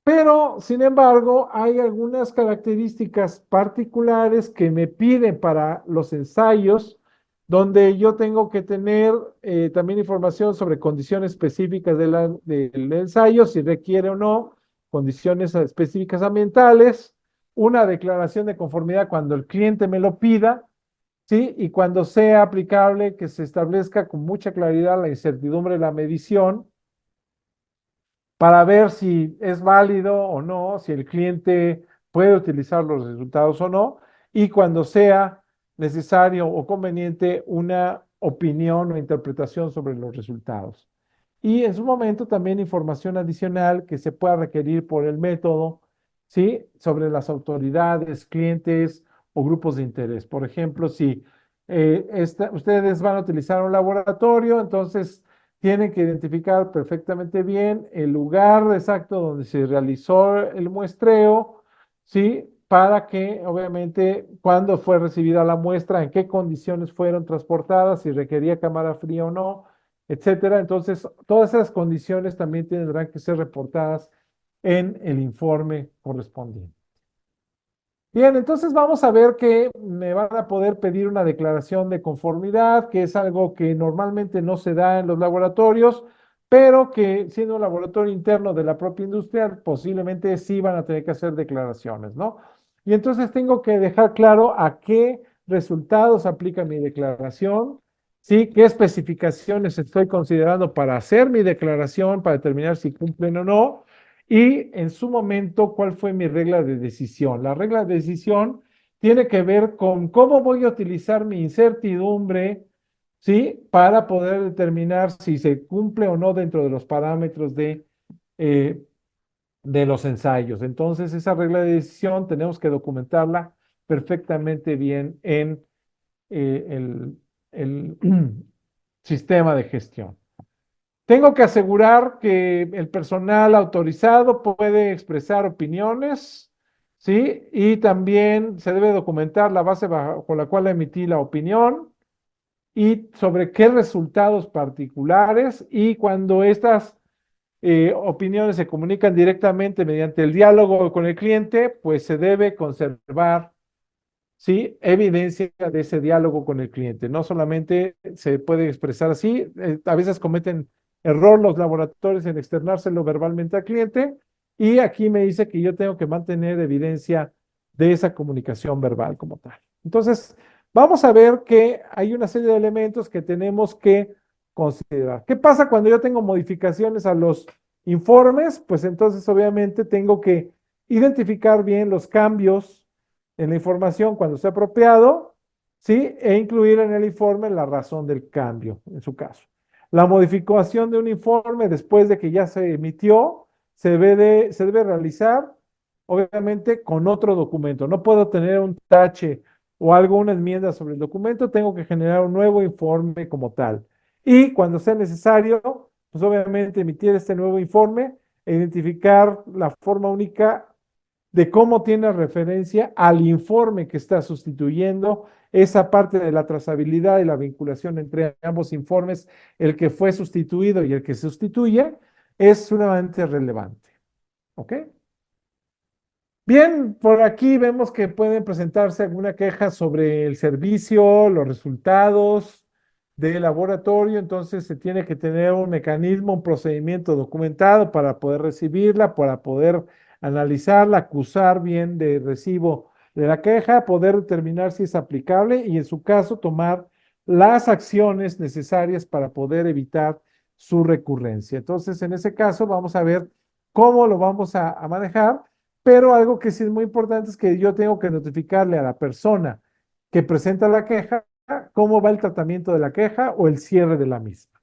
Pero, sin embargo, hay algunas características particulares que me piden para los ensayos, donde yo tengo que tener también información sobre condiciones específicas del ensayo, si requiere o no, condiciones específicas ambientales, una declaración de conformidad cuando el cliente me lo pida, ¿sí? Y cuando sea aplicable, que se establezca con mucha claridad la incertidumbre de la medición para ver si es válido o no, si el cliente puede utilizar los resultados o no, y cuando sea necesario o conveniente una opinión o interpretación sobre los resultados. Y en su momento también información adicional que se pueda requerir por el método, ¿sí? Sobre las autoridades, clientes o grupos de interés. Por ejemplo, si ustedes van a utilizar un laboratorio, entonces tienen que identificar perfectamente bien el lugar exacto donde se realizó el muestreo, ¿sí? Para que, obviamente, cuándo fue recibida la muestra, en qué condiciones fueron transportadas, si requería cámara fría o no, etcétera. Entonces, todas esas condiciones también tendrán que ser reportadas en el informe correspondiente. Bien, entonces vamos a ver que me van a poder pedir una declaración de conformidad, que es algo que normalmente no se da en los laboratorios, pero que siendo un laboratorio interno de la propia industria, posiblemente sí van a tener que hacer declaraciones, ¿no? Y entonces tengo que dejar claro a qué resultados aplica mi declaración, ¿sí? ¿Qué especificaciones estoy considerando para hacer mi declaración, para determinar si cumplen o no? Y en su momento, ¿cuál fue mi regla de decisión? La regla de decisión tiene que ver con cómo voy a utilizar mi incertidumbre, ¿sí? Para poder determinar si se cumple o no dentro de los parámetros eh, de los ensayos. Entonces, esa regla de decisión tenemos que documentarla perfectamente bien en el sistema de gestión. Tengo que asegurar que el personal autorizado puede expresar opiniones, ¿sí? Y también se debe documentar la base bajo la cual emití la opinión y sobre qué resultados particulares y cuando estas opiniones se comunican directamente mediante el diálogo con el cliente, pues se debe conservar, ¿sí? Evidencia de ese diálogo con el cliente. No solamente se puede expresar así, a veces cometen error los laboratorios en externárselo verbalmente al cliente y aquí me dice que yo tengo que mantener evidencia de esa comunicación verbal como tal. Entonces, vamos a ver que hay una serie de elementos que tenemos que considerar. ¿Qué pasa cuando yo tengo modificaciones a los informes? Pues entonces obviamente tengo que identificar bien los cambios en la información cuando sea apropiado, ¿sí? E incluir en el informe la razón del cambio, en su caso. La modificación de un informe después de que ya se emitió se debe realizar, obviamente, con otro documento. No puedo tener un tache o algo, una enmienda sobre el documento, tengo que generar un nuevo informe como tal. Y cuando sea necesario, pues obviamente emitir este nuevo informe e identificar la forma única de cómo tiene referencia al informe que está sustituyendo esa parte de la trazabilidad y la vinculación entre ambos informes, el que fue sustituido y el que sustituye, es sumamente relevante. ¿Ok? Bien, por aquí vemos que pueden presentarse alguna queja sobre el servicio, los resultados del laboratorio, entonces se tiene que tener un mecanismo, un procedimiento documentado para poder recibirla, para poder analizarla, acusar bien de recibo de la queja, poder determinar si es aplicable y en su caso tomar las acciones necesarias para poder evitar su recurrencia. Entonces, en ese caso, vamos a ver cómo lo vamos a manejar. Pero algo que sí es muy importante es que yo tengo que notificarle a la persona que presenta la queja cómo va el tratamiento de la queja o el cierre de la misma.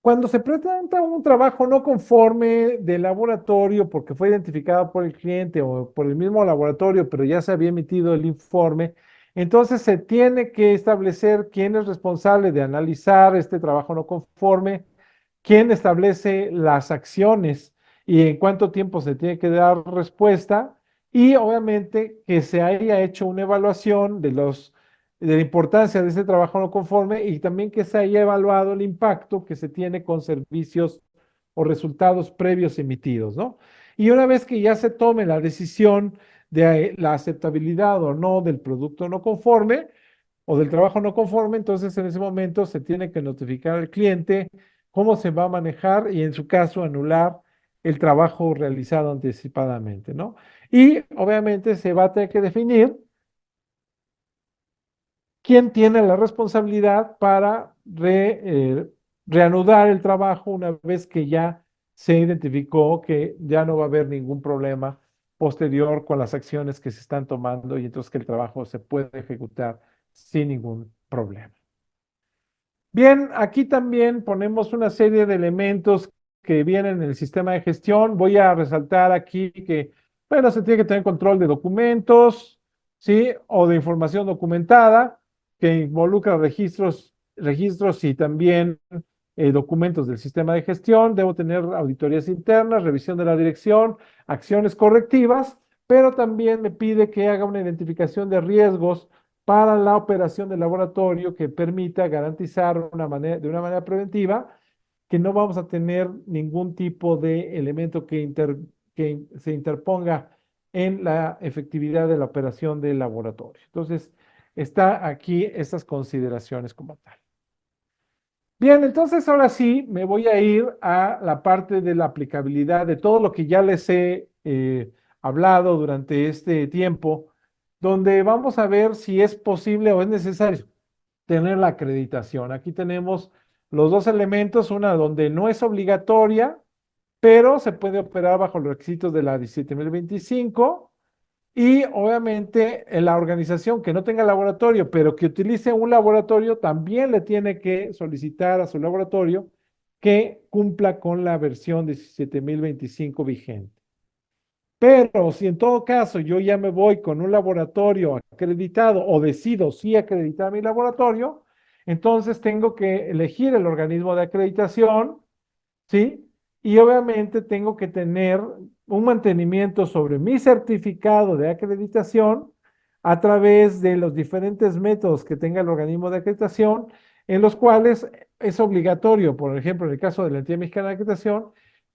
Cuando se presenta un trabajo no conforme del laboratorio porque fue identificado por el cliente o por el mismo laboratorio, pero ya se había emitido el informe, entonces se tiene que establecer quién es responsable de analizar este trabajo no conforme, quién establece las acciones y en cuánto tiempo se tiene que dar respuesta, y obviamente que se haya hecho una evaluación de la importancia de ese trabajo no conforme y también que se haya evaluado el impacto que se tiene con servicios o resultados previos emitidos, ¿no? Y una vez que ya se tome la decisión de la aceptabilidad o no del producto no conforme o del trabajo no conforme, entonces en ese momento se tiene que notificar al cliente cómo se va a manejar y en su caso anular el trabajo realizado anticipadamente, ¿no? Y obviamente se va a tener que definir quién tiene la responsabilidad para reanudar el trabajo una vez que ya se identificó que ya no va a haber ningún problema posterior con las acciones que se están tomando y entonces que el trabajo se puede ejecutar sin ningún problema. Bien, aquí también ponemos una serie de elementos que vienen en el sistema de gestión. Voy a resaltar aquí que, bueno, se tiene que tener control de documentos, ¿sí? O de información documentada que involucra registros y también documentos del sistema de gestión. Debo tener auditorías internas, revisión de la dirección, acciones correctivas, pero también me pide que haga una identificación de riesgos para la operación del laboratorio que permita garantizar de una manera preventiva que no vamos a tener ningún tipo de elemento que se interponga en la efectividad de la operación del laboratorio. Entonces, está aquí estas consideraciones como tal. Bien, entonces ahora sí me voy a ir a la parte de la aplicabilidad de todo lo que ya les he hablado durante este tiempo, donde vamos a ver si es posible o es necesario tener la acreditación. Aquí tenemos los dos elementos, una donde no es obligatoria, pero se puede operar bajo los requisitos de la 17025 y obviamente en la organización que no tenga laboratorio, pero que utilice un laboratorio, también le tiene que solicitar a su laboratorio que cumpla con la versión 17025 vigente. Pero si en todo caso yo ya me voy con un laboratorio acreditado o decido sí acreditar mi laboratorio, entonces tengo que elegir el organismo de acreditación, ¿sí? Y obviamente tengo que tener un mantenimiento sobre mi certificado de acreditación a través de los diferentes métodos que tenga el organismo de acreditación, en los cuales es obligatorio, por ejemplo, en el caso de la entidad mexicana de acreditación,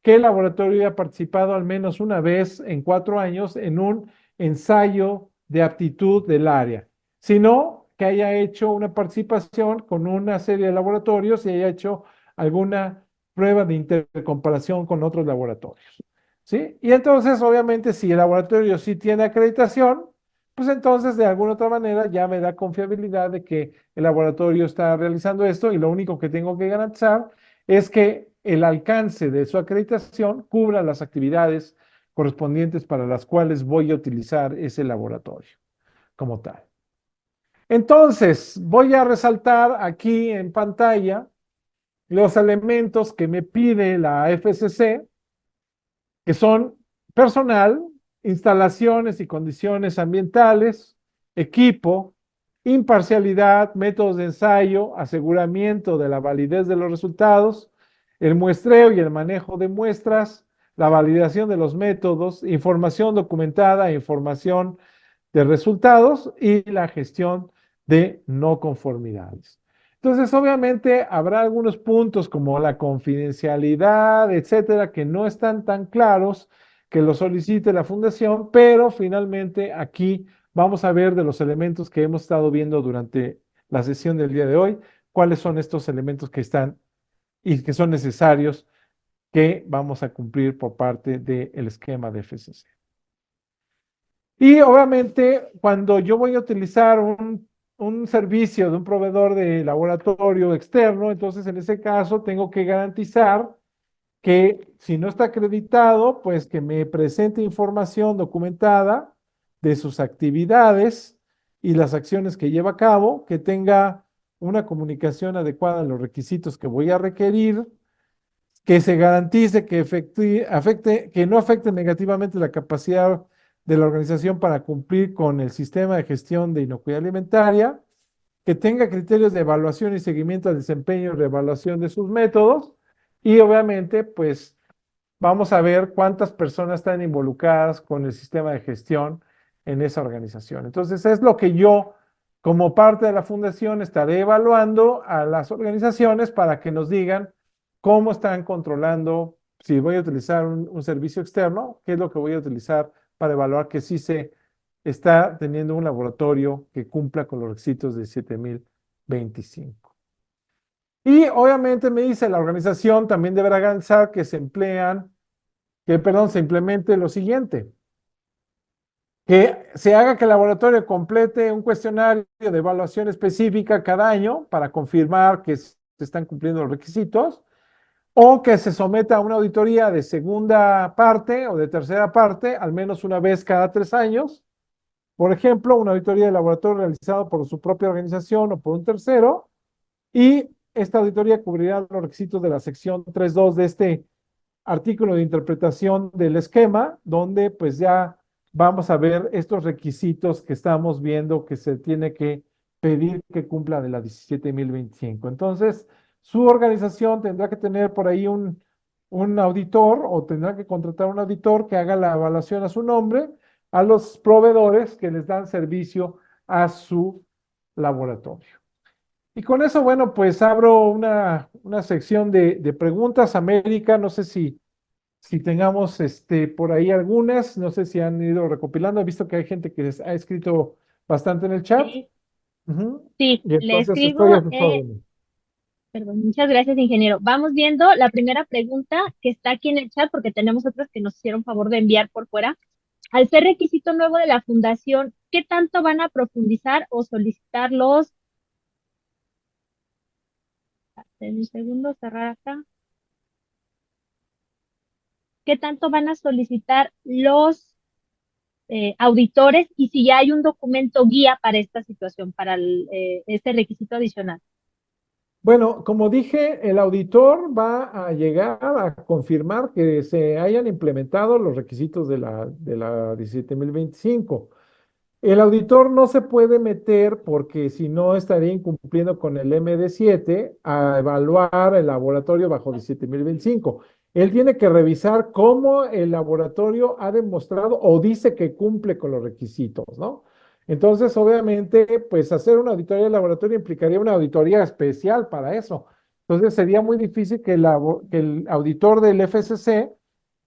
que el laboratorio haya participado al menos una vez en 4 años en un ensayo de aptitud del área. Si no, que haya hecho una participación con una serie de laboratorios y haya hecho alguna prueba de intercomparación con otros laboratorios. ¿Sí? Y entonces, obviamente, si el laboratorio sí tiene acreditación, pues entonces de alguna otra manera ya me da confiabilidad de que el laboratorio está realizando esto y lo único que tengo que garantizar es que el alcance de su acreditación cubra las actividades correspondientes para las cuales voy a utilizar ese laboratorio como tal. Entonces, voy a resaltar aquí en pantalla los elementos que me pide la FCC, que son personal, instalaciones y condiciones ambientales, equipo, imparcialidad, métodos de ensayo, aseguramiento de la validez de los resultados, el muestreo y el manejo de muestras, la validación de los métodos, información documentada, información de resultados y la gestión de no conformidades. Entonces, obviamente, habrá algunos puntos como la confidencialidad, etcétera, que no están tan claros que lo solicite la fundación, pero finalmente aquí vamos a ver de los elementos que hemos estado viendo durante la sesión del día de hoy, cuáles son estos elementos que están y que son necesarios que vamos a cumplir por parte del esquema de FCC. Y obviamente, cuando yo voy a utilizar un servicio de un proveedor de laboratorio externo, entonces en ese caso tengo que garantizar que si no está acreditado, pues que me presente información documentada de sus actividades y las acciones que lleva a cabo, que tenga una comunicación adecuada a los requisitos que voy a requerir, que se garantice que no afecte negativamente la capacidad de la organización para cumplir con el sistema de gestión de inocuidad alimentaria, que tenga criterios de evaluación y seguimiento al desempeño y reevaluación de sus métodos, y obviamente, pues, vamos a ver cuántas personas están involucradas con el sistema de gestión en esa organización. Entonces, es lo que yo, como parte de la fundación, estaré evaluando a las organizaciones para que nos digan cómo están controlando, si voy a utilizar un servicio externo, qué es lo que voy a utilizar para evaluar que sí se está teniendo un laboratorio que cumpla con los requisitos de 7025. Y obviamente me dice, la organización también deberá garantizar que se implemente lo siguiente, que se haga que el laboratorio complete un cuestionario de evaluación específica cada año para confirmar que se están cumpliendo los requisitos, o que se someta a una auditoría de segunda parte o de tercera parte, al menos una vez cada 3 años. Por ejemplo, una auditoría de laboratorio realizada por su propia organización o por un tercero, y esta auditoría cubrirá los requisitos de la sección 3.2 de este artículo de interpretación del esquema, donde pues ya vamos a ver estos requisitos que estamos viendo que se tiene que pedir que cumpla de la 17.025. Entonces, su organización tendrá que tener por ahí un auditor, o tendrá que contratar un auditor que haga la evaluación a su nombre a los proveedores que les dan servicio a su laboratorio. Y con eso, bueno, pues abro una sección de preguntas, América. No sé si tengamos por ahí algunas, no sé si han ido recopilando. He visto que hay gente que ha escrito bastante en el chat. Sí, Ujú. sí, Y le entonces escribo, estoy a sus órdenes. perdón, muchas gracias, ingeniero. Vamos viendo la primera pregunta que está aquí en el chat, porque tenemos otras que nos hicieron favor de enviar por fuera. Al ser requisito nuevo de la fundación, ¿qué tanto van a profundizar o solicitar los, en un segundo, cerrar acá, qué tanto van a solicitar los auditores y si ya hay un documento guía para esta situación, para este requisito adicional? Bueno, como dije, el auditor va a llegar a confirmar que se hayan implementado los requisitos de la 17.025. El auditor no se puede meter, porque si no estaría incumpliendo con el MD7 a evaluar el laboratorio bajo 17.025. Él tiene que revisar cómo el laboratorio ha demostrado o dice que cumple con los requisitos, ¿no? Entonces, obviamente, pues hacer una auditoría del laboratorio implicaría una auditoría especial para eso. Entonces, sería muy difícil que el auditor del FCC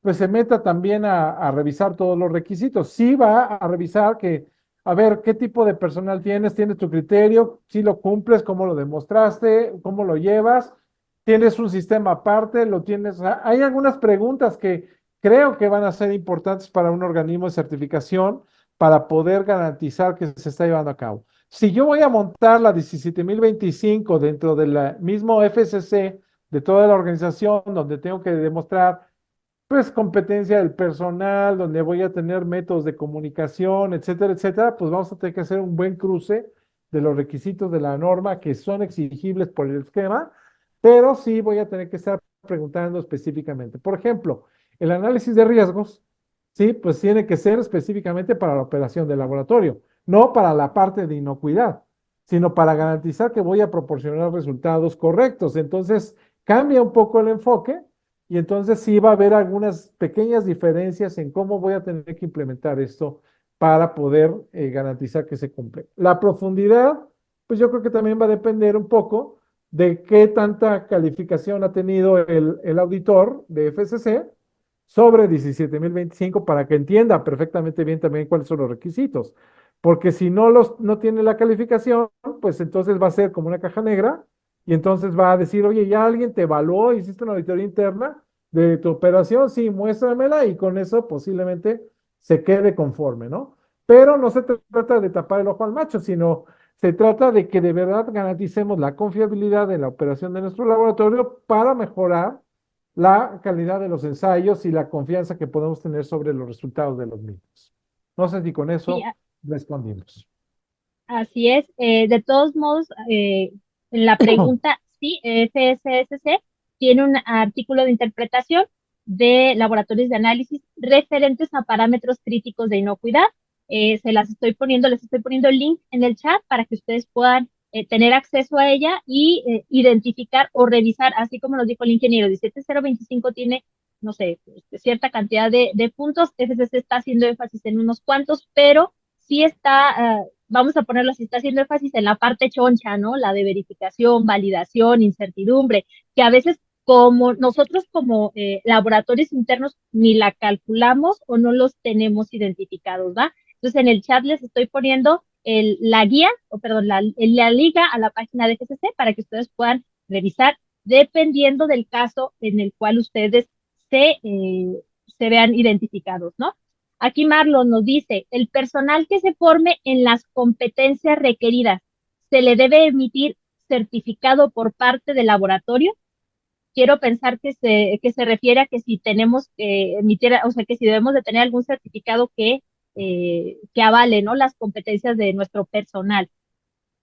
pues se meta también a revisar todos los requisitos. Sí va a revisar que, a ver, ¿qué tipo de personal tienes? ¿Tienes tu criterio? ¿Si lo cumples? ¿Cómo lo demostraste? ¿Cómo lo llevas? ¿Tienes un sistema aparte? ¿Lo tienes? Hay algunas preguntas que creo que van a ser importantes para un organismo de certificación para poder garantizar que se está llevando a cabo. Si yo voy a montar la 17.025 dentro del mismo FCC de toda la organización, donde tengo que demostrar pues competencia del personal, donde voy a tener métodos de comunicación, etcétera, etcétera, pues vamos a tener que hacer un buen cruce de los requisitos de la norma que son exigibles por el esquema, pero sí voy a tener que estar preguntando específicamente. Por ejemplo, el análisis de riesgos, sí, pues tiene que ser específicamente para la operación del laboratorio, no para la parte de inocuidad, sino para garantizar que voy a proporcionar resultados correctos. Entonces, cambia un poco el enfoque, y entonces sí va a haber algunas pequeñas diferencias en cómo voy a tener que implementar esto para poder garantizar que se cumple. La profundidad, pues yo creo que también va a depender un poco de qué tanta calificación ha tenido el auditor de FCC sobre 17.025, para que entienda perfectamente bien también cuáles son los requisitos. Porque si no tiene la calificación, pues entonces va a ser como una caja negra, y entonces va a decir, oye, ya alguien te evaluó, hiciste una auditoría interna de tu operación, sí, muéstramela, y con eso posiblemente se quede conforme, ¿no? Pero no se trata de tapar el ojo al macho, sino se trata de que de verdad garanticemos la confiabilidad de la operación de nuestro laboratorio para mejorar la calidad de los ensayos y la confianza que podemos tener sobre los resultados de los mismos. No sé si con Sí, eso respondimos. así es. De todos modos, en la pregunta, sí, FSSC tiene un artículo de interpretación de laboratorios de análisis referentes a parámetros críticos de inocuidad. Les estoy poniendo el link en el chat para que ustedes puedan tener acceso a ella y identificar o revisar, así como nos dijo el ingeniero, 17025 tiene no sé, cierta cantidad de puntos, FCC está haciendo énfasis en unos cuantos, pero sí está, vamos a ponerlo así, está haciendo énfasis en la parte choncha, ¿no? La de verificación, validación, incertidumbre, que a veces como nosotros como laboratorios internos ni la calculamos o no los tenemos identificados, ¿va? Entonces en el chat les estoy poniendo la guía, o perdón, la liga a la página de FCC para que ustedes puedan revisar dependiendo del caso en el cual ustedes se vean identificados, ¿no? Aquí Marlon nos dice, el personal que se forme en las competencias requeridas, ¿se le debe emitir certificado por parte del laboratorio? Quiero pensar que se refiere a que si tenemos que emitir, o sea, que si debemos de tener algún certificado que avale, ¿no? Las competencias de nuestro personal.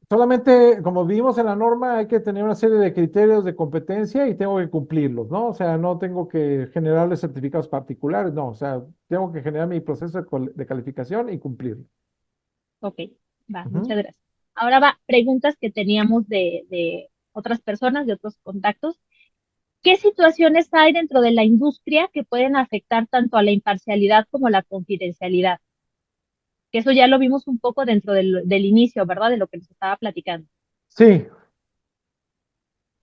Solamente, como vimos en la norma, hay que tener una serie de criterios de competencia y tengo que cumplirlos, ¿no? O sea, no tengo que generarles certificados particulares, no, o sea, tengo que generar mi proceso de calificación y cumplirlo. Ok, va, Ujú. muchas gracias. Ahora va, preguntas que teníamos de otras personas, de otros contactos. ¿Qué situaciones hay dentro de la industria que pueden afectar tanto a la imparcialidad como la confidencialidad? Que eso ya lo vimos un poco dentro del inicio, ¿verdad? De lo que nos estaba platicando. Sí,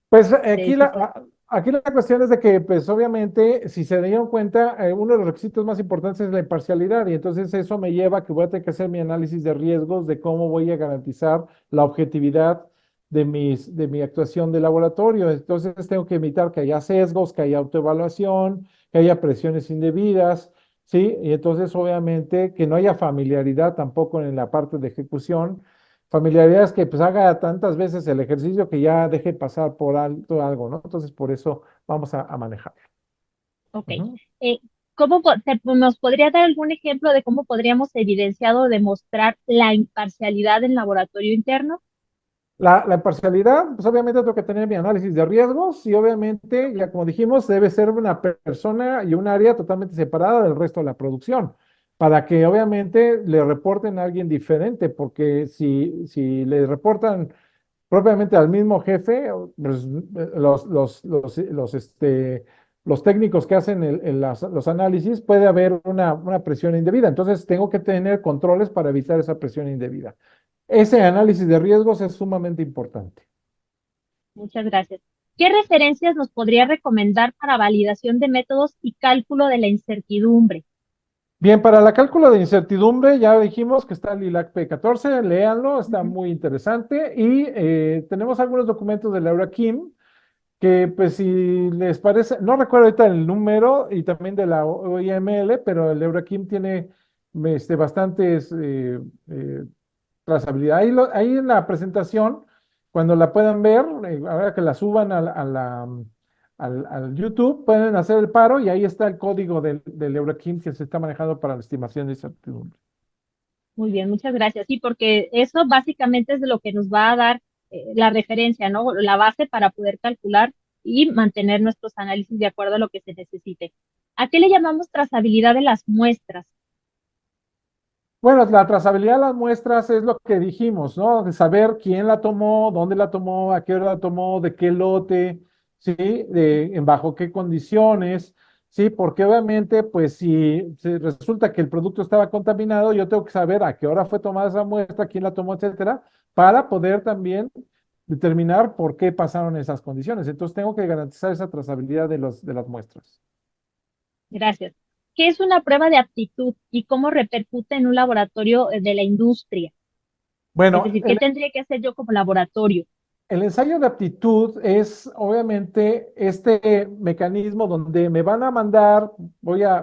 pues De situa- aquí la cuestión es de que, pues obviamente, si se dieron cuenta, uno de los requisitos más importantes es la imparcialidad y entonces eso me lleva a que voy a tener que hacer mi análisis de riesgos de cómo voy a garantizar la objetividad de mi actuación de laboratorio. Entonces tengo que evitar que haya sesgos, que haya autoevaluación, que haya presiones indebidas, ¿sí? Y entonces obviamente que no haya familiaridad tampoco en la parte de ejecución. Familiaridad es que pues haga tantas veces el ejercicio que ya deje pasar por alto algo, ¿no? Entonces por eso vamos a manejarlo. ok. Ujú. Eh, ¿Nos podría dar algún ejemplo de cómo podríamos evidenciar o demostrar la imparcialidad en laboratorio interno? La imparcialidad, pues obviamente tengo que tener mi análisis de riesgos y obviamente, Ok, ya como dijimos, debe ser una persona y un área totalmente separada del resto de la producción, para que obviamente le reporten a alguien diferente, porque si le reportan propiamente al mismo jefe, pues, los técnicos que hacen los análisis, puede haber una presión indebida. Entonces, tengo que tener controles para evitar esa presión indebida. Ese análisis de riesgos es sumamente importante. muchas gracias. ¿Qué referencias nos podría recomendar para validación de métodos y cálculo de la incertidumbre? Bien, para la cálculo de incertidumbre, ya dijimos que está el ILAC P14, léanlo, está Ujú. muy interesante. Y tenemos algunos documentos de Laura Kim que pues si les parece, no recuerdo ahorita el número y también de la OIML, pero el Eurakim tiene bastantes trazabilidad. Ahí en la presentación, cuando la puedan ver, ahora que la suban al YouTube, pueden hacer el paro y ahí está el código del Eurakim que se está manejando para la estimación de incertidumbre. Muy bien, muchas gracias. Sí, porque eso básicamente es de lo que nos va a dar la referencia, ¿no? La base para poder calcular y mantener nuestros análisis de acuerdo a lo que se necesite. ¿A qué le llamamos trazabilidad de las muestras? Bueno, la trazabilidad de las muestras es lo que dijimos, ¿no? De saber quién la tomó, dónde la tomó, a qué hora la tomó, de qué lote, ¿sí? En bajo qué condiciones, ¿sí? Porque obviamente, pues si resulta que el producto estaba contaminado, yo tengo que saber a qué hora fue tomada esa muestra, quién la tomó, etcétera, para poder también determinar por qué pasaron esas condiciones. Entonces, tengo que garantizar esa trazabilidad de las muestras. Gracias. ¿Qué es una prueba de aptitud y cómo repercute en un laboratorio de la industria? Es Bueno, decir, ¿qué tendría que hacer yo como laboratorio? el ensayo de aptitud es obviamente este mecanismo donde me van a mandar, voy a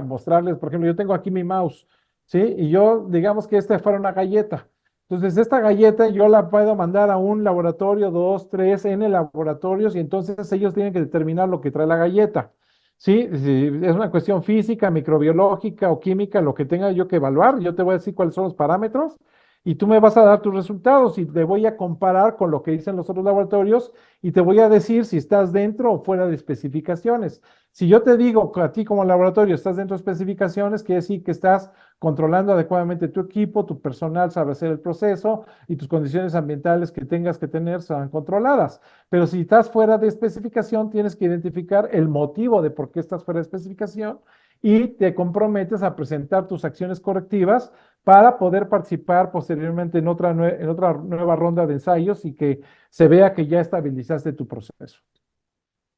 mostrarles, por ejemplo, yo tengo aquí mi mouse, ¿sí? Y yo, digamos que esta fuera una galleta. Entonces, esta galleta yo la puedo mandar a un laboratorio, dos, tres, N laboratorios, y entonces ellos tienen que determinar lo que trae la galleta, ¿sí? Si es una cuestión física, microbiológica o química, lo que tenga yo que evaluar, yo te voy a decir cuáles son los parámetros y tú me vas a dar tus resultados y te voy a comparar con lo que dicen los otros laboratorios y te voy a decir si estás dentro o fuera de especificaciones. Si yo te digo que a ti como laboratorio estás dentro de especificaciones, quiere decir que estás controlando adecuadamente tu equipo, tu personal sabe hacer el proceso y tus condiciones ambientales que tengas que tener serán controladas. Pero si estás fuera de especificación, tienes que identificar el motivo de por qué estás fuera de especificación y te comprometes a presentar tus acciones correctivas para poder participar posteriormente en otra nueva ronda de ensayos y que se vea que ya estabilizaste tu proceso.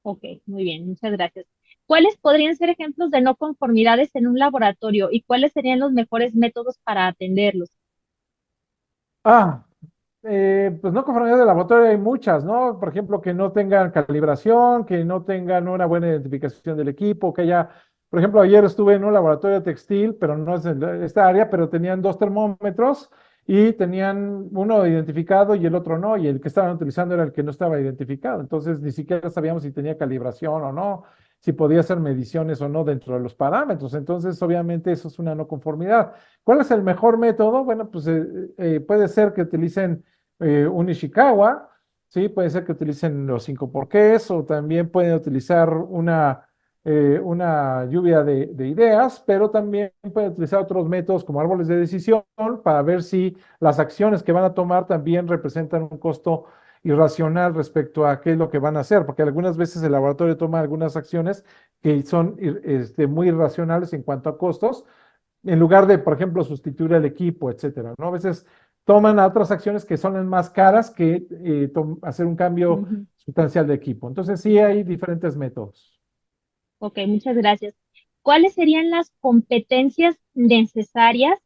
Ok, muy bien, muchas gracias. ¿Cuáles podrían ser ejemplos de no conformidades en un laboratorio y cuáles serían los mejores métodos para atenderlos? Ah, pues no conformidad de laboratorio hay muchas, ¿no? Por ejemplo, que no tengan calibración, que no tengan una buena identificación del equipo, que haya, por ejemplo, ayer estuve en un laboratorio textil, pero no es en esta área, pero tenían dos termómetros y tenían uno identificado y el otro no, y el que estaban utilizando era el que no estaba identificado. Entonces, ni siquiera sabíamos si tenía calibración o no, si podía hacer mediciones o no dentro de los parámetros. Entonces, obviamente, eso es una no conformidad. ¿Cuál es el mejor método? Bueno, pues puede ser que utilicen un Ishikawa, ¿sí? Puede ser que utilicen los cinco porqués o también pueden utilizar una lluvia de ideas, pero también pueden utilizar otros métodos como árboles de decisión para ver si las acciones que van a tomar también representan un costo irracional respecto a qué es lo que van a hacer, porque algunas veces el laboratorio toma algunas acciones que son muy irracionales en cuanto a costos, en lugar de, por ejemplo, sustituir el equipo, etcétera, ¿no? A veces toman a otras acciones que son más caras que hacer un cambio Ujú. sustancial de equipo. Entonces, sí hay diferentes métodos. Ok, muchas gracias. ¿Cuáles serían las competencias necesarias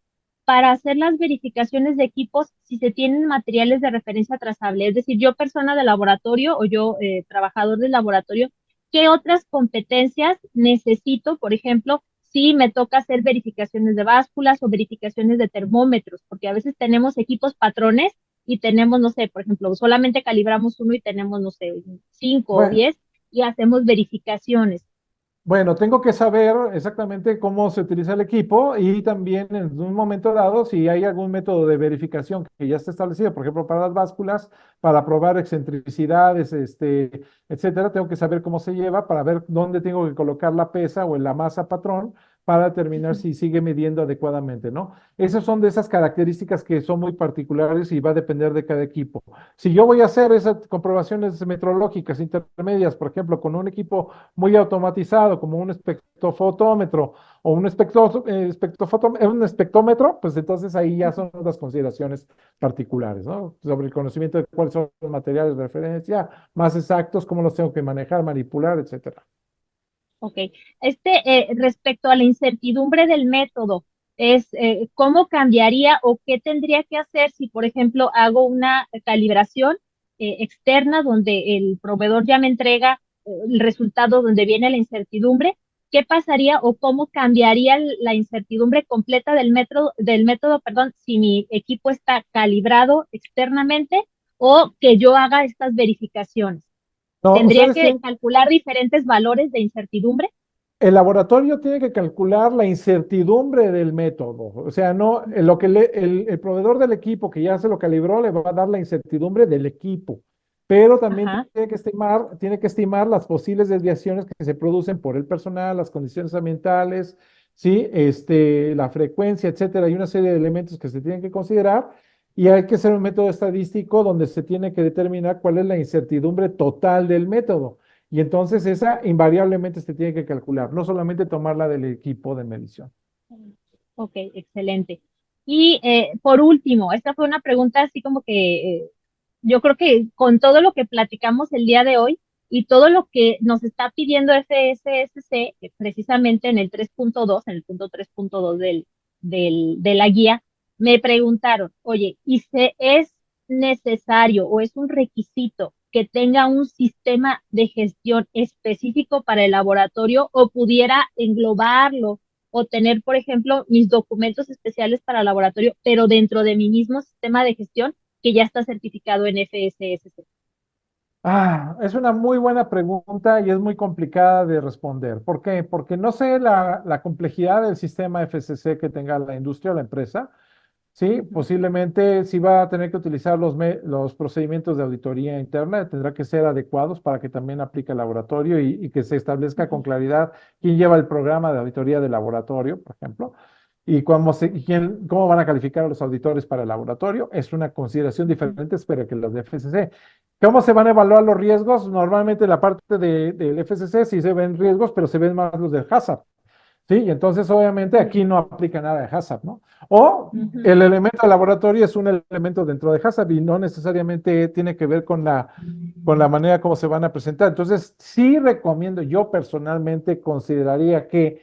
para hacer las verificaciones de equipos si se tienen materiales de referencia trazable? Es decir, yo persona de laboratorio o yo trabajador del laboratorio, ¿qué otras competencias necesito? Por ejemplo, si me toca hacer verificaciones de básculas o verificaciones de termómetros, porque a veces tenemos equipos patrones y tenemos, no sé, por ejemplo, solamente calibramos uno y tenemos, no sé, 5 o 10 y hacemos verificaciones. Bueno, tengo que saber exactamente cómo se utiliza el equipo y también en un momento dado si hay algún método de verificación que ya está establecido, por ejemplo, para las básculas, para probar excentricidades, etcétera, tengo que saber cómo se lleva para ver dónde tengo que colocar la pesa o en la masa patrón para determinar si sigue midiendo adecuadamente, ¿no? Esas son de esas características que son muy particulares y va a depender de cada equipo. Si yo voy a hacer esas comprobaciones metrológicas intermedias, por ejemplo, con un equipo muy automatizado como un espectrofotómetro o un espectrómetro, pues entonces ahí ya son las consideraciones particulares, ¿no? Sobre el conocimiento de cuáles son los materiales de referencia más exactos, cómo los tengo que manejar, manipular, etcétera. Ok. Respecto a la incertidumbre del método, ¿cómo cambiaría o qué tendría que hacer si, por ejemplo, hago una calibración externa donde el proveedor ya me entrega el resultado donde viene la incertidumbre? ¿Qué pasaría o cómo cambiaría la incertidumbre completa del método, perdón, si mi equipo está calibrado externamente o que yo haga estas verificaciones? No, ¿Tendría ustedes que tienen, calcular diferentes valores de incertidumbre? el laboratorio tiene que calcular la incertidumbre del método. O sea, no, lo que el proveedor del equipo que ya se lo calibró le va a dar la incertidumbre del equipo, pero también Ajá, tiene que estimar las posibles desviaciones que se producen por el personal, las condiciones ambientales, ¿sí? La frecuencia, etcétera. Hay una serie de elementos que se tienen que considerar y hay que hacer un método estadístico donde se tiene que determinar cuál es la incertidumbre total del método. Y entonces esa invariablemente se tiene que calcular, no solamente tomarla del equipo de medición. ok, excelente. Y por último, esta fue una pregunta así como que yo creo que con todo lo que platicamos el día de hoy y todo lo que nos está pidiendo FSSC, precisamente en el 3.2, en el punto 3.2 de la guía, me preguntaron, oye, ¿y se es necesario o es un requisito que tenga un sistema de gestión específico para el laboratorio o pudiera englobarlo o tener, por ejemplo, mis documentos especiales para el laboratorio, pero dentro de mi mismo sistema de gestión que ya está certificado en FSSC? Es una muy buena pregunta y es muy complicada de responder. ¿Por qué? Porque no sé la complejidad del sistema FCC que tenga la industria o la empresa, Sí, Ujú, posiblemente sí va a tener que utilizar los procedimientos de auditoría interna, tendrá que ser adecuados para que también aplique el laboratorio y que se establezca con ujú, claridad quién lleva el programa de auditoría del laboratorio, por ejemplo, y cómo van a calificar a los auditores para el laboratorio. Es una consideración ujú. diferente, espero que los de FCC. ¿Cómo se van a evaluar los riesgos? Normalmente la parte del FCC sí se ven riesgos, pero se ven más los del hazard. Sí, y entonces obviamente aquí Sí. no aplica nada de HACCP, ¿no? O Ujú. el elemento de laboratorio es un elemento dentro de HACCP y no necesariamente tiene que ver con la manera como se van a presentar. Entonces, sí recomiendo, yo personalmente consideraría que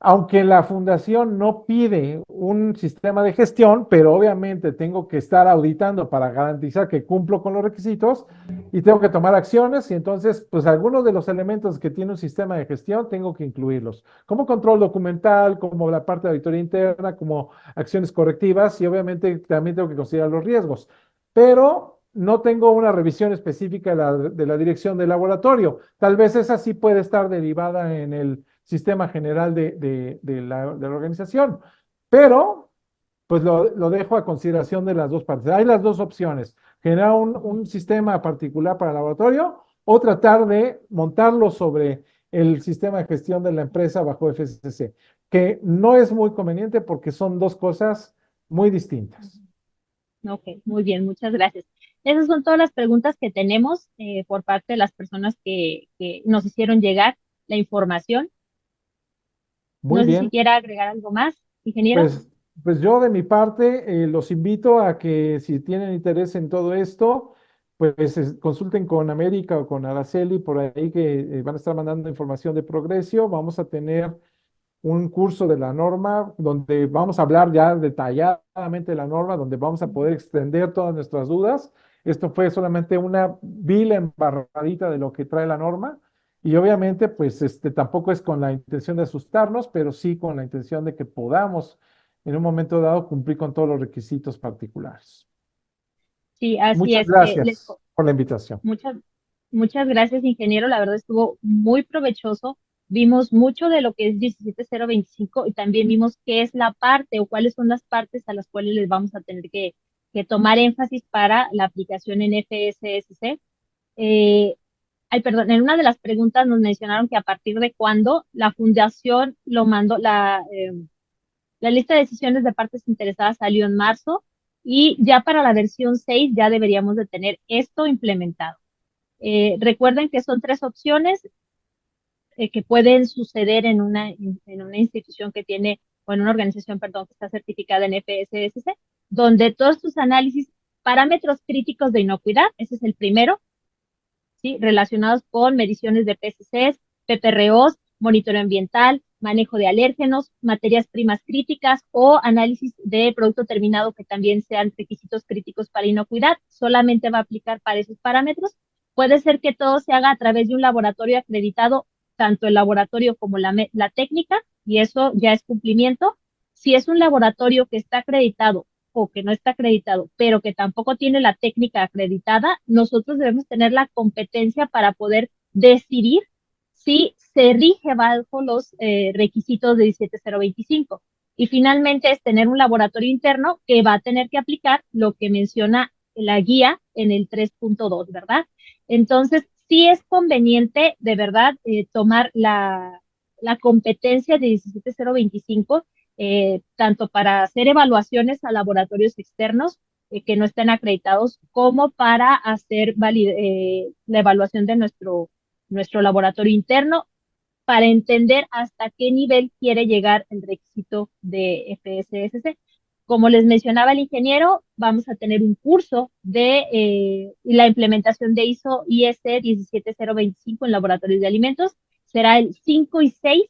aunque la fundación no pide un sistema de gestión, pero obviamente tengo que estar auditando para garantizar que cumplo con los requisitos y tengo que tomar acciones y entonces, pues algunos de los elementos que tiene un sistema de gestión tengo que incluirlos, como control documental, como la parte de auditoría interna, como acciones correctivas y obviamente también tengo que considerar los riesgos, pero no tengo una revisión específica de la dirección del laboratorio. Tal vez esa sí puede estar derivada en el sistema general de la organización. Pero, pues lo dejo a consideración de las dos partes. Hay las dos opciones, generar un sistema particular para el laboratorio o tratar de montarlo sobre el sistema de gestión de la empresa bajo FCC, que no es muy conveniente porque son dos cosas muy distintas. Ok, muy bien, muchas gracias. Esas son todas las preguntas que tenemos por parte de las personas que nos hicieron llegar la información. Muy No sé si bien. quiera agregar algo más, ingeniero. Pues, pues yo de mi parte los invito a que si tienen interés en todo esto, pues consulten con América o con Araceli por ahí que van a estar mandando información de Progresio. Vamos a tener un curso de la norma donde vamos a hablar ya detalladamente de la norma, donde vamos a poder extender todas nuestras dudas. Esto fue solamente una vil embarradita de lo que trae la norma. Y obviamente, pues tampoco es con la intención de asustarnos, pero sí con la intención de que podamos en un momento dado cumplir con todos los requisitos particulares. Sí, así Muchas es. gracias por la invitación. Muchas, muchas gracias, ingeniero. La verdad estuvo muy provechoso. Vimos mucho de lo que es 17025 y también vimos qué es la parte o cuáles son las partes a las cuales les vamos a tener que tomar énfasis para la aplicación en FSSC. Eh, Ay, perdón, en una de las preguntas nos mencionaron que a partir de cuándo la fundación lo mandó, la lista de decisiones de partes interesadas salió en marzo y ya para la versión 6 ya deberíamos de tener esto implementado. Recuerden que son tres opciones que pueden suceder en una institución que tiene, o en una organización, perdón, que está certificada en FSSC, donde todos tus análisis, parámetros críticos de inocuidad, ese es el primero, ¿sí? Relacionados con mediciones de PCCs, PPROs, monitoreo ambiental, manejo de alérgenos, materias primas críticas o análisis de producto terminado que también sean requisitos críticos para inocuidad. Solamente va a aplicar para esos parámetros. Puede ser que todo se haga a través de un laboratorio acreditado, tanto el laboratorio como la técnica, y eso ya es cumplimiento. Si es un laboratorio que está acreditado o que no está acreditado, pero que tampoco tiene la técnica acreditada, nosotros debemos tener la competencia para poder decidir si se rige bajo los requisitos de 17025. Y finalmente es tener un laboratorio interno que va a tener que aplicar lo que menciona la guía en el 3.2, ¿verdad? Entonces, sí es conveniente de verdad tomar la competencia de 17025 tanto para hacer evaluaciones a laboratorios externos que no estén acreditados, como para hacer la evaluación de nuestro laboratorio interno, para entender hasta qué nivel quiere llegar el requisito de FSSC. Como les mencionaba el ingeniero, vamos a tener un curso de la implementación de ISO IS 17025 en laboratorios de alimentos. Será el 5 y 6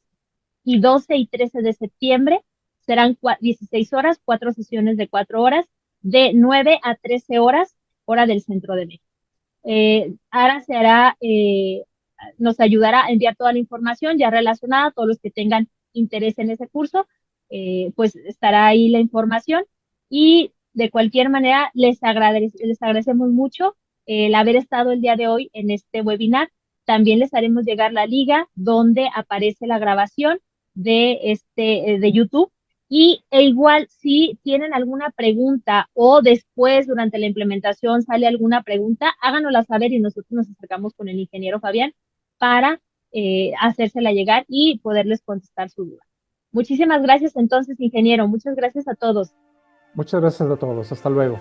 y 12 y 13 de septiembre. Serán 16 horas, 4 sesiones de 4 horas, de 9 a 13 horas, hora del centro de México. Ahora se hará, nos ayudará a enviar toda la información ya relacionada, todos los que tengan interés en ese curso, pues estará ahí la información y de cualquier manera les agradecemos mucho el haber estado el día de hoy en este webinar. También les haremos llegar la liga donde aparece la grabación de YouTube E igual, si tienen alguna pregunta o después, durante la implementación, sale alguna pregunta, háganosla saber y nosotros nos acercamos con el ingeniero Fabián para hacérsela llegar y poderles contestar su duda. Muchísimas gracias entonces, ingeniero. Muchas gracias a todos. Muchas gracias a todos. Hasta luego.